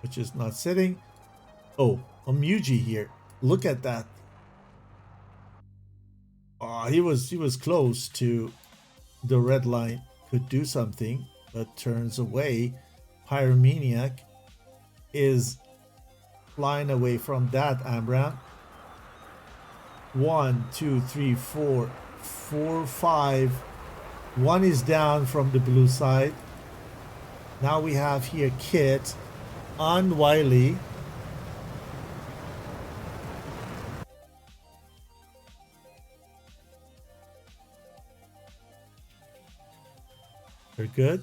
Which is not sitting. Oh, Amuji here. Look at that. Oh, he was close to the red line. Could do something, but turns away. Pyromaniac is flying away from that Ambram. 1, 2, 3, 4, 5. One is down from the blue side. Now we have here Kit on Wiley. Very good.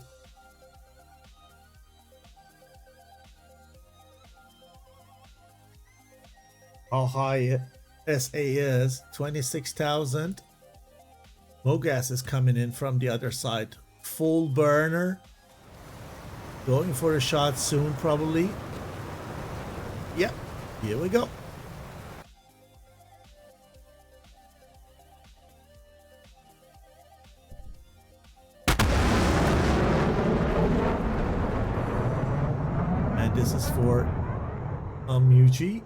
How high SA is 26,000. Mogas is coming in from the other side. Full burner. Going for a shot soon, probably. Yep. Here we go. And this is for Muji.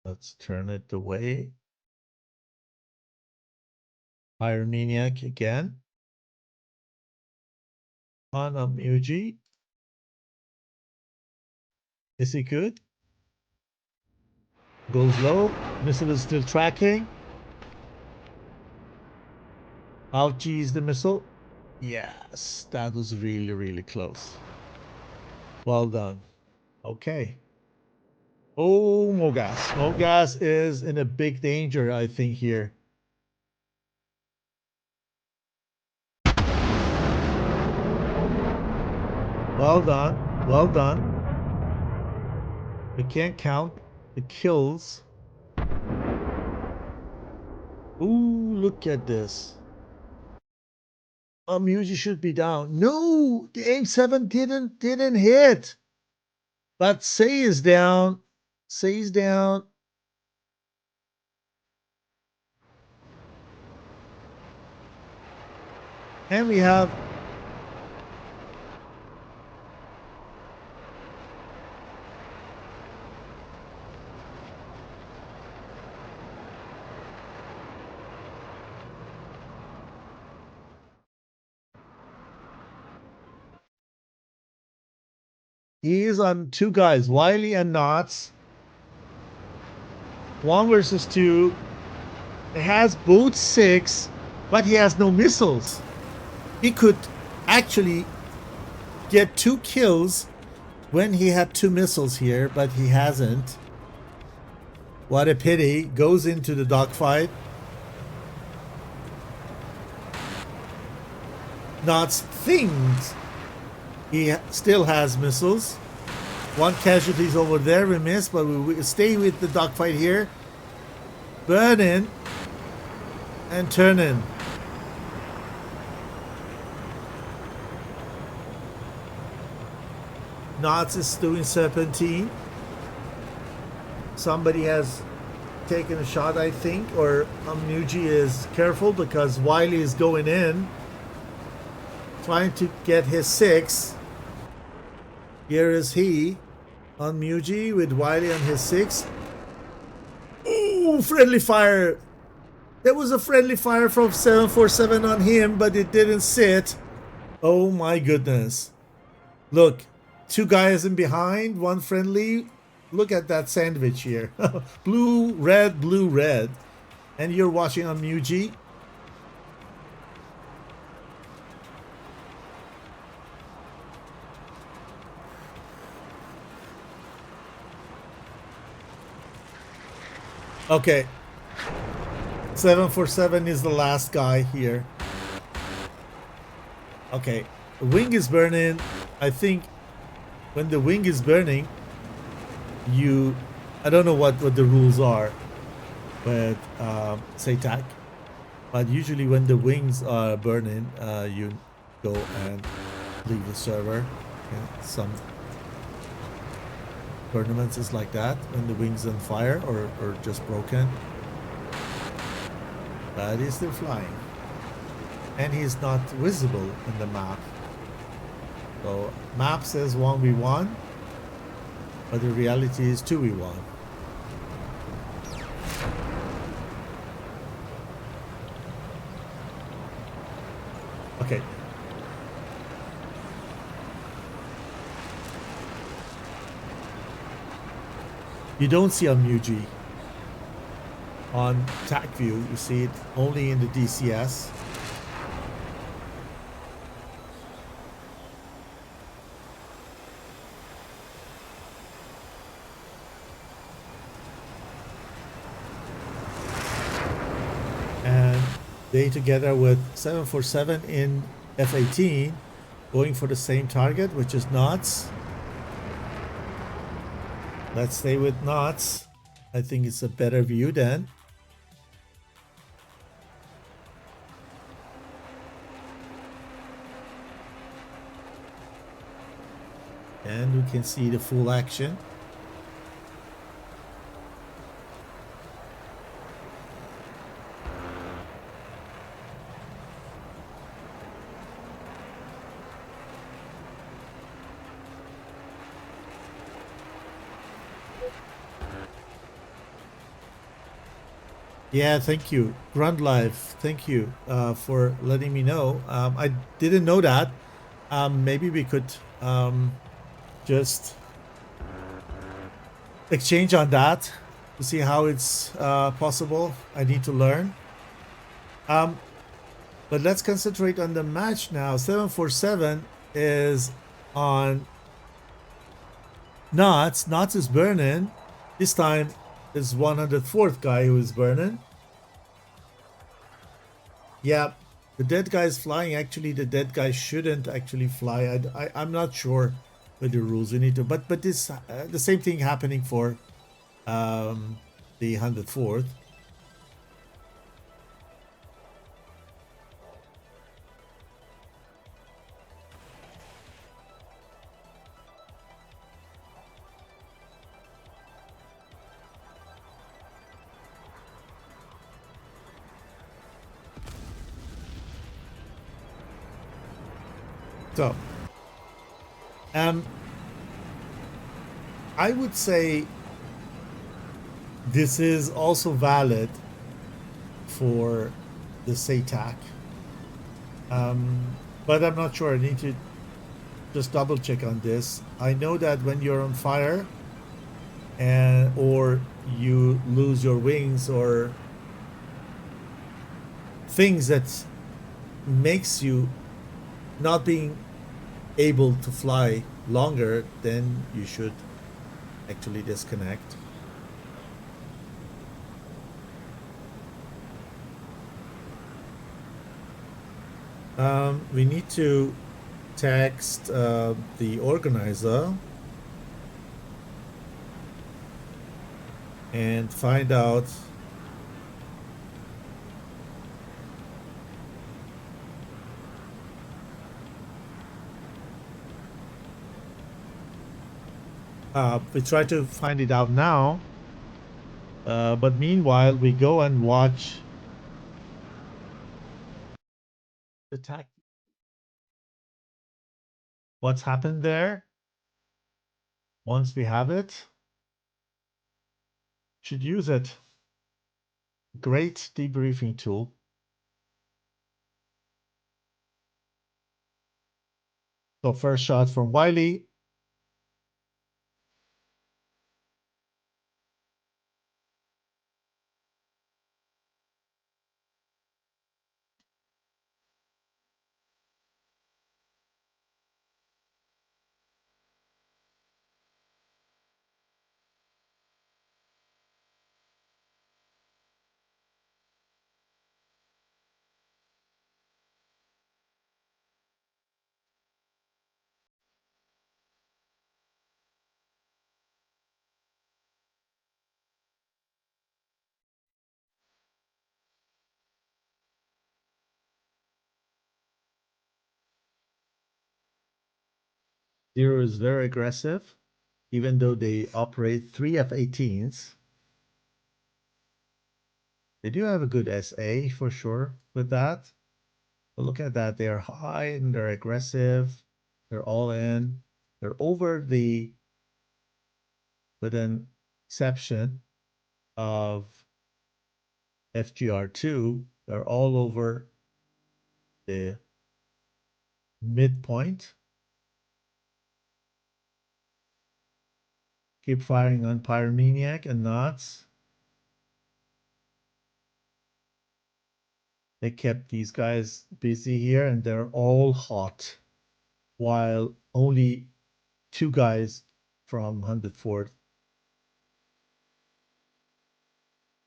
Let's turn it away. Pyromaniac again. On Muji. Is he good? Goes low. Missile is still tracking. Ouchies the missile. Yes, that was really, really close. Well done. Okay. Oh, Mogas. Mogas is in a big danger, I think, here. Well done. Well done. We can't count the kills. Ooh, look at this. Muji should be down. No, the AIM-7 didn't hit. But Say is down. Say is down. And we have he is on two guys, Wiley and Knots. 1 versus 2. He has both 6, but he has no missiles. He could actually get 2 kills when he had 2 missiles here, but he hasn't. What a pity. Goes into the dogfight. Knots thinks he still has missiles. 1 casualties over there, we missed, but we stay with the dogfight here. Burn in and turn in. Knots is doing serpentine. Somebody has taken a shot, I think, or Muji is careful because Wiley is going in, trying to get his 6. Here is he on Muji with Wiley on his 6. Ooh, friendly fire. There was a friendly fire from 747 on him, but it didn't sit. Oh my goodness. Look, 2 guys in behind, 1 friendly. Look at that sandwich here. Blue, red, blue, red. And you're watching on Muji. Okay. 747 is the last guy here. Okay. The wing is burning. I think when the wing is burning, I don't know what the rules are, but SATAC. But usually when the wings are burning, you go and leave the server. Yeah, some tournaments is like that when the wings on fire or just broken. But he's still flying, and he's not visible in the map. So map says 1v1, but the reality is 2v1. Okay. You don't see a Muji on TAC view. You see it only in the DCS. And they together with 747 in F-18 going for the same target, which is Knots. Let's stay with knots. I think it's a better view then. And we can see the full action. Yeah, thank you. Grunt Life, thank you for letting me know. I didn't know that. Maybe we could just exchange on that to see how it's possible. I need to learn. But let's concentrate on the match now. 747 is on Knots. Knots is burning. This time is 104th guy who is burning. Yeah, the dead guy is flying. Actually, the dead guy shouldn't actually fly. I'm not sure with the rules. We need to, but this the same thing happening for the 104th. So, I would say this is also valid for the SATAC. But I'm not sure. I need to just double check on this. I know that when you're on fire or you lose your wings or things that makes you not being able to fly longer, then you should actually disconnect. We need to text the organizer and find out we try to find it out now, but meanwhile we go and watch the tech. What's happened there? Once we have it, should use it. Great debriefing tool. So first shot from Wiley. Zero is very aggressive, even though they operate 3 F-18s. They do have a good SA for sure with that. But look at that. They are high and they're aggressive. They're all in. They're over the, with an exception of FGR2, they're all over the midpoint. Keep firing on Pyromaniac and Knots. They kept these guys busy here and they're all hot, while only 2 guys from 104th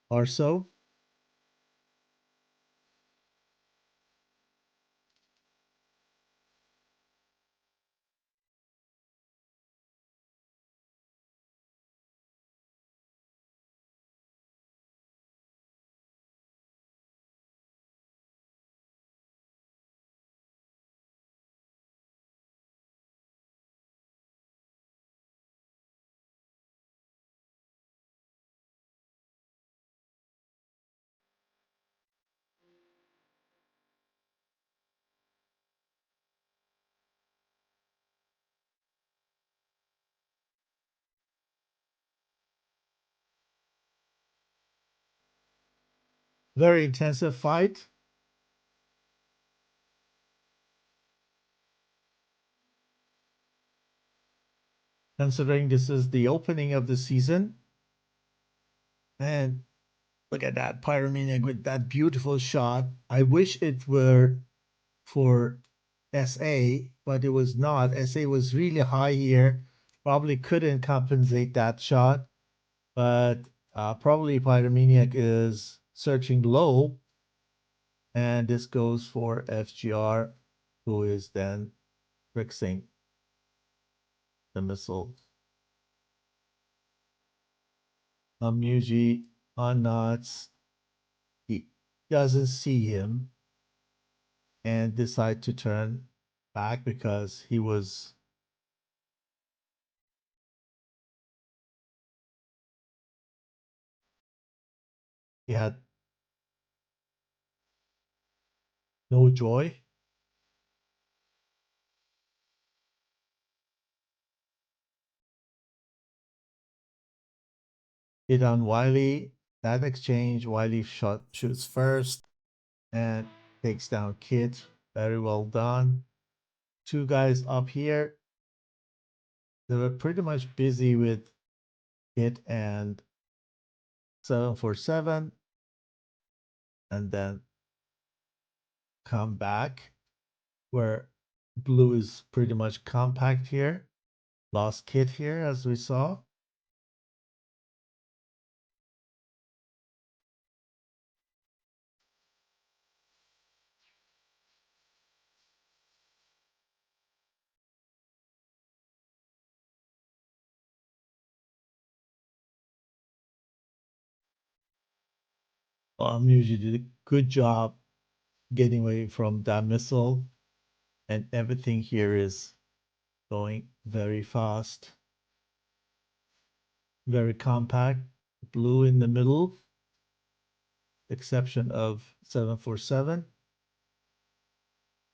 are so. very intensive fight. Considering this is the opening of the season. And look at that Pyromaniac with that beautiful shot. I wish it were for SA, but it was not. SA was really high here. Probably couldn't compensate that shot. But probably Pyromaniac is searching low. And this goes for FGR, who is then fixing the missile. Muji on knots. He doesn't see him and decide to turn back because he had no joy. Hit on Wiley. That exchange, Wiley shoots first and takes down Kit. Very well done. Two guys up here. They were pretty much busy with Kit and 747. And then come back where blue is pretty much compact here. Lost Kit here as we saw. Usually did a good job getting away from that missile, and everything here is going very fast, very compact. Blue in the middle, exception of 747.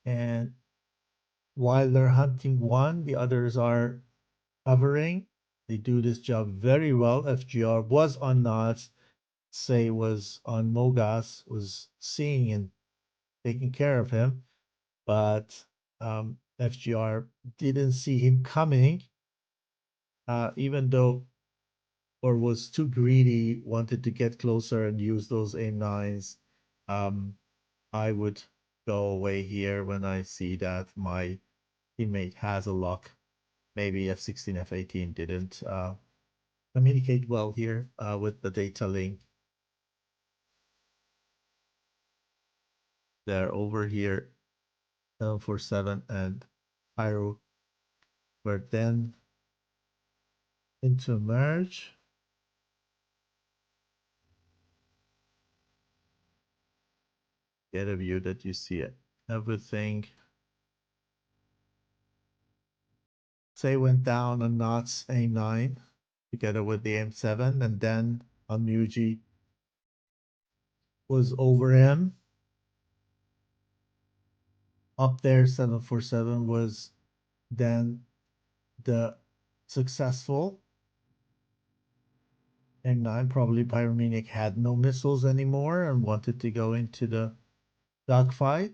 And while they're hunting one, the others are covering. They do this job very well. FGR was on knots, say was on Mogas, was seeing and taking care of him, but FGR didn't see him coming, even though, or was too greedy, wanted to get closer and use those aim-9s. I would go away here when I see that my teammate has a lock. Maybe F-16, F-18 didn't communicate well here with the data link. They're over here, 747 and Pyro were then into merge. Get a view that you see it. Everything. Say went down on knots aim-9 together with the aim-7, and then on Muji was over him. Up there, 747 was then the successful aim-9. Probably Pyromaniac had no missiles anymore and wanted to go into the dogfight.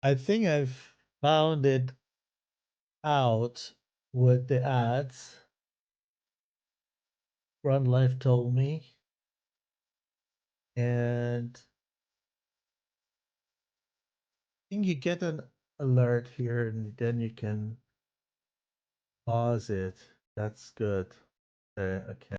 I think I've found it out with the ads. Run Life told me. And I think you get an alert here and then you can pause it. That's good. Okay.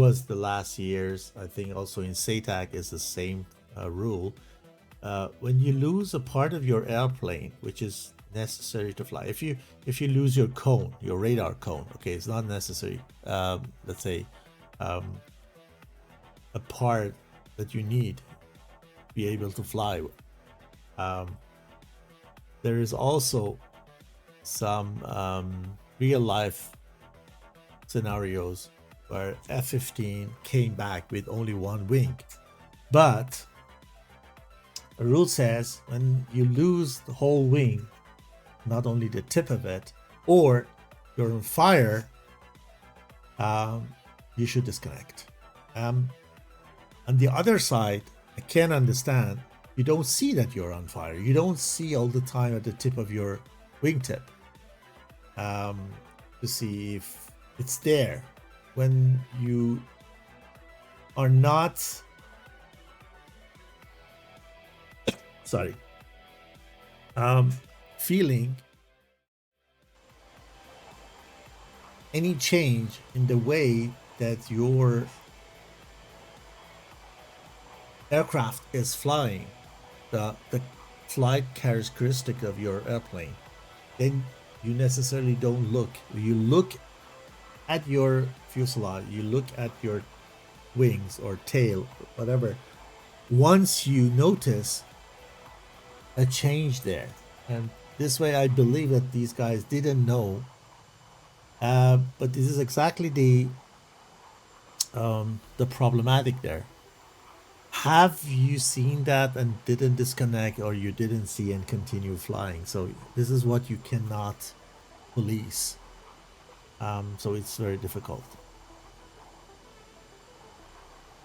was the last years. I think also in SATAC is the same rule. When you lose a part of your airplane, which is necessary to fly, if you lose your cone, your radar cone, okay, it's not necessary. Let's say a part that you need to be able to fly with. There is also some real life scenarios where F-15 came back with only one wing, but the rule says when you lose the whole wing, not only the tip of it, or you're on fire, you should disconnect. On the other side, I can understand you don't see that you're on fire. You don't see all the time at the tip of your wingtip to see if it's there. When you are not feeling any change in the way that your aircraft is flying, the flight characteristic of your airplane, then you necessarily don't look. You look at your fuselage, you look at your wings or tail, whatever, once you notice a change there. And this way I believe that these guys didn't know, but this is exactly the problematic there. Have you seen that and didn't disconnect, or you didn't see and continue flying? So this is what you cannot police. So it's very difficult.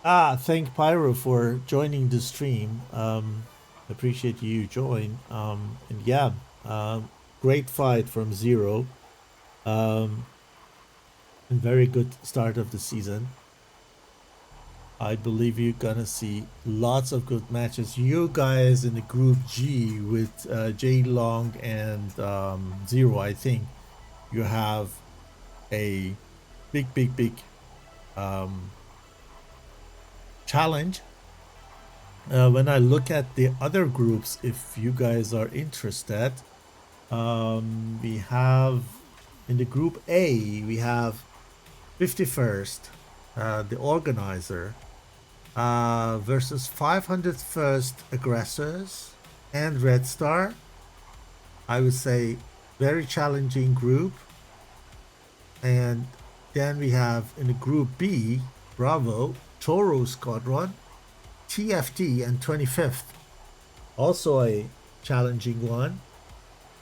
Thank Pyro for joining the stream. Appreciate you join. And yeah, great fight from Zero. And very good start of the season. I believe you're gonna see lots of good matches. You guys in the group G with Jade Long and Zero, I think you have a big challenge. When I look at the other groups, if you guys are interested, we have in the group A, we have 51st, the organizer, versus 501st aggressors and Red Star. I would say very challenging group. And then we have in the group B, Bravo, Toro Squadron, TFT, and 25th. Also a challenging one.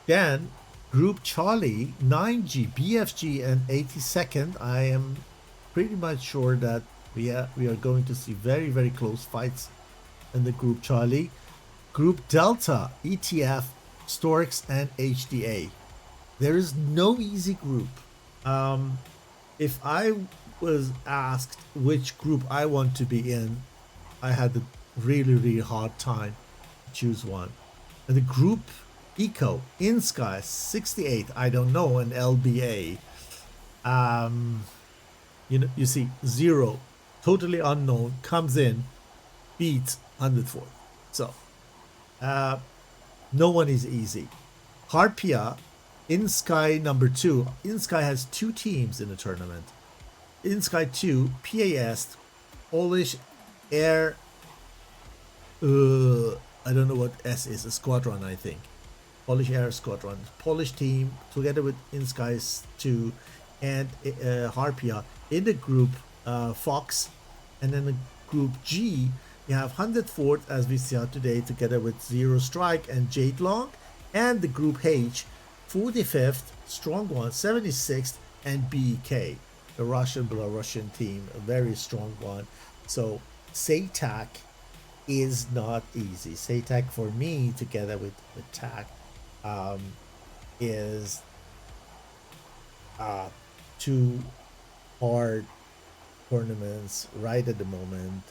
Then group Charlie, 9G, BFG, and 82nd. I am pretty much sure that we are going to see very close fights in the group Charlie. Group Delta, ETF, Storks, and HDA. There is no easy group. If I was asked which group I want to be in, I had a really hard time to choose one. And the group Eco, InSky, 68, I don't know, and LBA. You see, Zero, totally unknown, comes in, beats 104. So, no one is easy. Harpia, InSky number 2. InSky has 2 teams in the tournament. InSky 2, PAS, Polish Air, I don't know what S is, a squadron, I think. Polish Air Squadron. Polish team, together with InSky 2 and Harpia. In the group Fox, and then the group G, you have 104th, as we saw today, together with Zero Strike and Jade Long. And the group H, 45th, Strong One, 76th, and BK, the Belarusian team, a very strong one. So SATAC is not easy. SATAC for me, together with TAC, is 2 hard tournaments right at the moment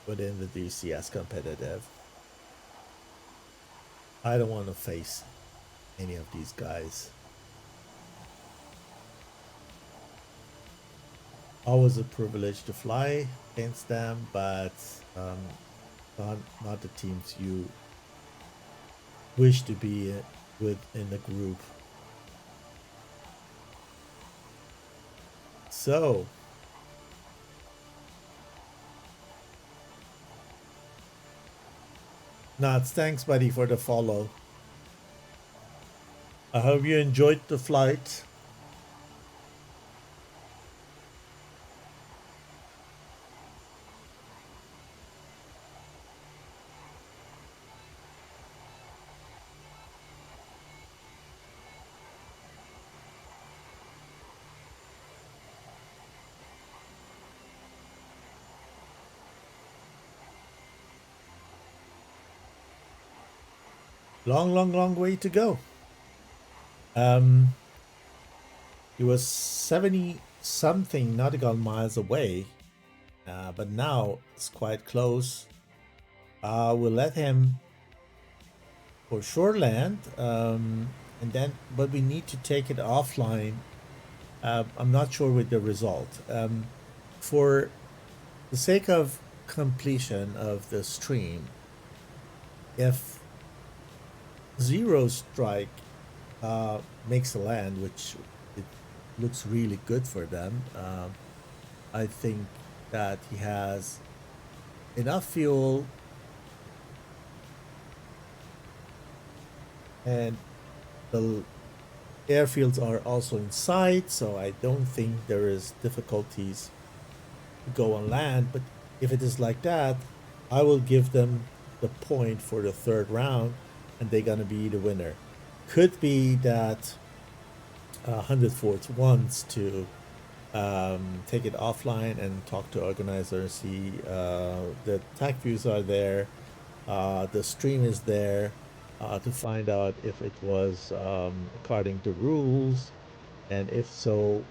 within the DCS competitive. I don't want to face any of these guys. Always a privilege to fly against them, but not the teams you wish to be with in the group. So, Nuts, thanks, buddy, for the follow. I hope you enjoyed the flight. Long way to go. It was 70 something nautical miles away, but now it's quite close. We'll let him for shore land, but we need to take it offline. I'm not sure with the result. For the sake of completion of the stream, if Zero Strike makes a land, which it looks really good for them, I think that he has enough fuel and the airfields are also in sight, so I don't think there is difficulties to go on land. But if it is like that, I will give them the point for the third round, and they're gonna be the winner. Could be that 100 Forts wants to take it offline and talk to organizer, see the attack views are there, the stream is there, to find out if it was according to rules, and if so,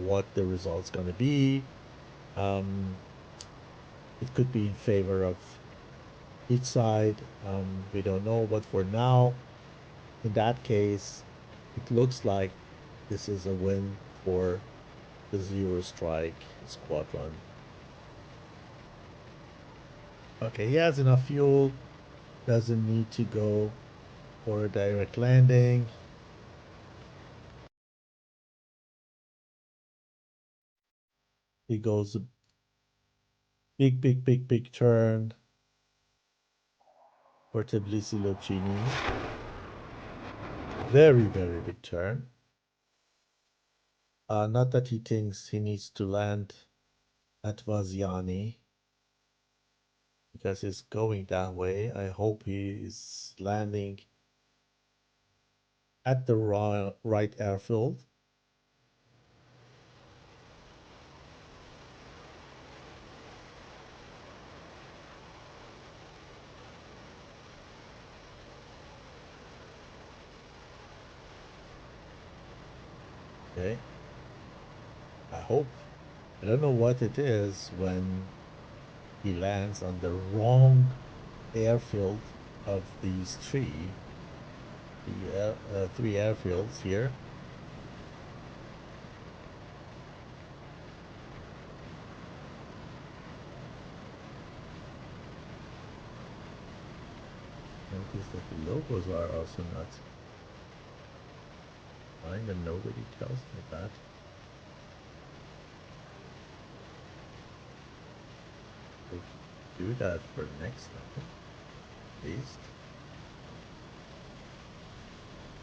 what the result's going to be. It could be in favor of each side. We don't know, but for now, in that case, it looks like this is a win for the Zero Strike squadron. Okay, he has enough fuel, doesn't need to go for a direct landing. He goes a big turn for Tbilisi Locini. Very big turn. Not that he thinks he needs to land at Vaziani, because he's going that way. I hope he is landing at the right airfield. Okay. I hope. I don't know what it is when he lands on the wrong airfield of these three airfields here. Notice that the logos are also not fine, and nobody tells me that. We should do that for next time, at least.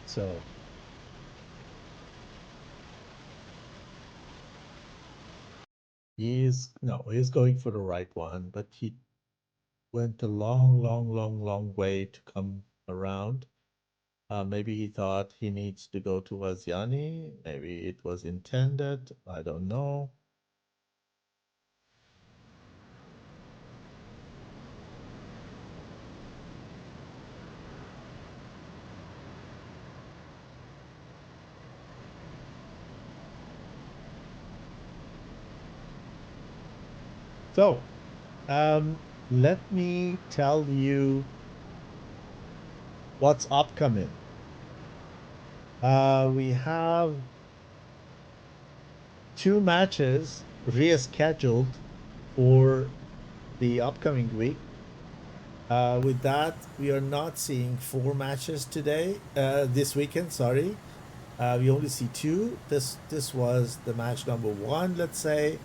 So he's going for the right one, but he went a long way to come around. Maybe he thought he needs to go to Vaziani. Maybe it was intended. I don't know. So, let me tell you what's upcoming. We have two matches rescheduled for the upcoming week. With that, we are not seeing 4 matches today, this weekend, sorry. We only see 2. This was the match number 1, let's say.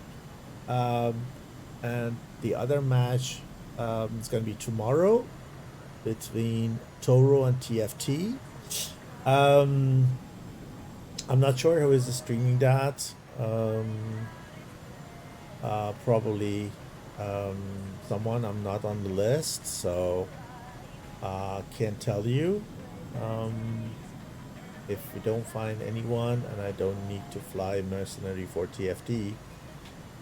And the other match is going to be tomorrow between Toro and TFT. I'm not sure who is streaming that. Probably someone. I'm not on the list, so can't tell you. If we don't find anyone and I don't need to fly mercenary for TFT,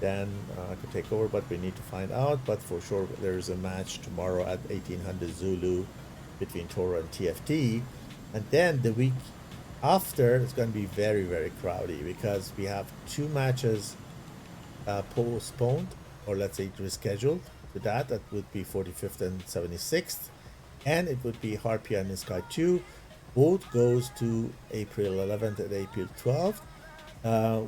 then I could take over, but we need to find out. But for sure, there is a match tomorrow at 1800 Zulu between Toro and TFT. And then the week after, it's going to be very, very crowdy because we have 2 matches postponed, or let's say rescheduled to that. That would be 45th and 76th. And it would be Harpia and Sky 2. Both goes to April 11th and April 12th.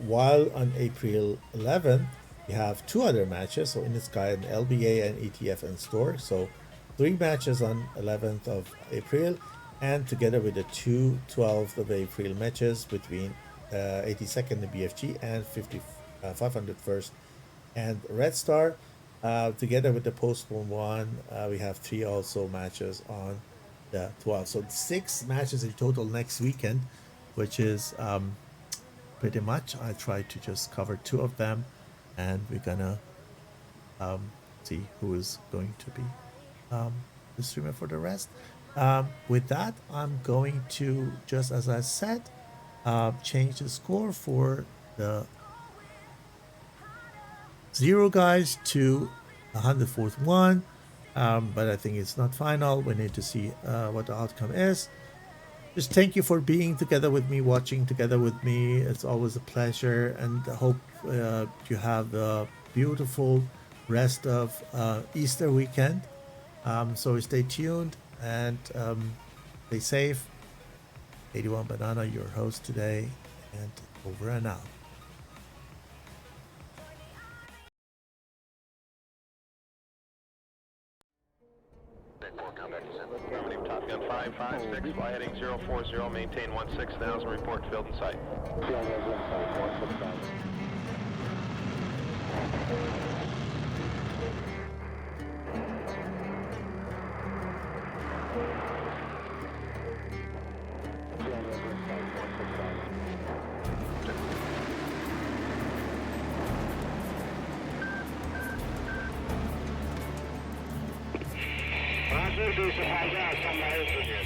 While on April 11th, we have 2 other matches. So in the Sky and LBA and ETF and Store. So 3 matches on 11th of April. And together with the 2 12th of April matches between 82nd and BFG and 501st and Red Star. Together with the postponed one, we have 3 also matches on the 12th. So 6 matches in total next weekend, which is pretty much. I tried to just cover 2 of them, and we're gonna see who is going to be the streamer for the rest. With that, I'm going to, just as I said, change the score for the 0 guys to 104th one. But I think it's not final. We need to see what the outcome is. Just thank you for being together with me, watching together with me. It's always a pleasure, and I hope you have a beautiful rest of Easter weekend. So stay tuned and stay safe. 81 Banana, your host today, and over and out. Top Gun 556, fly heading 040, maintain 16,000, report field in sight. Hazır bir şehirde akşamları sunuyor.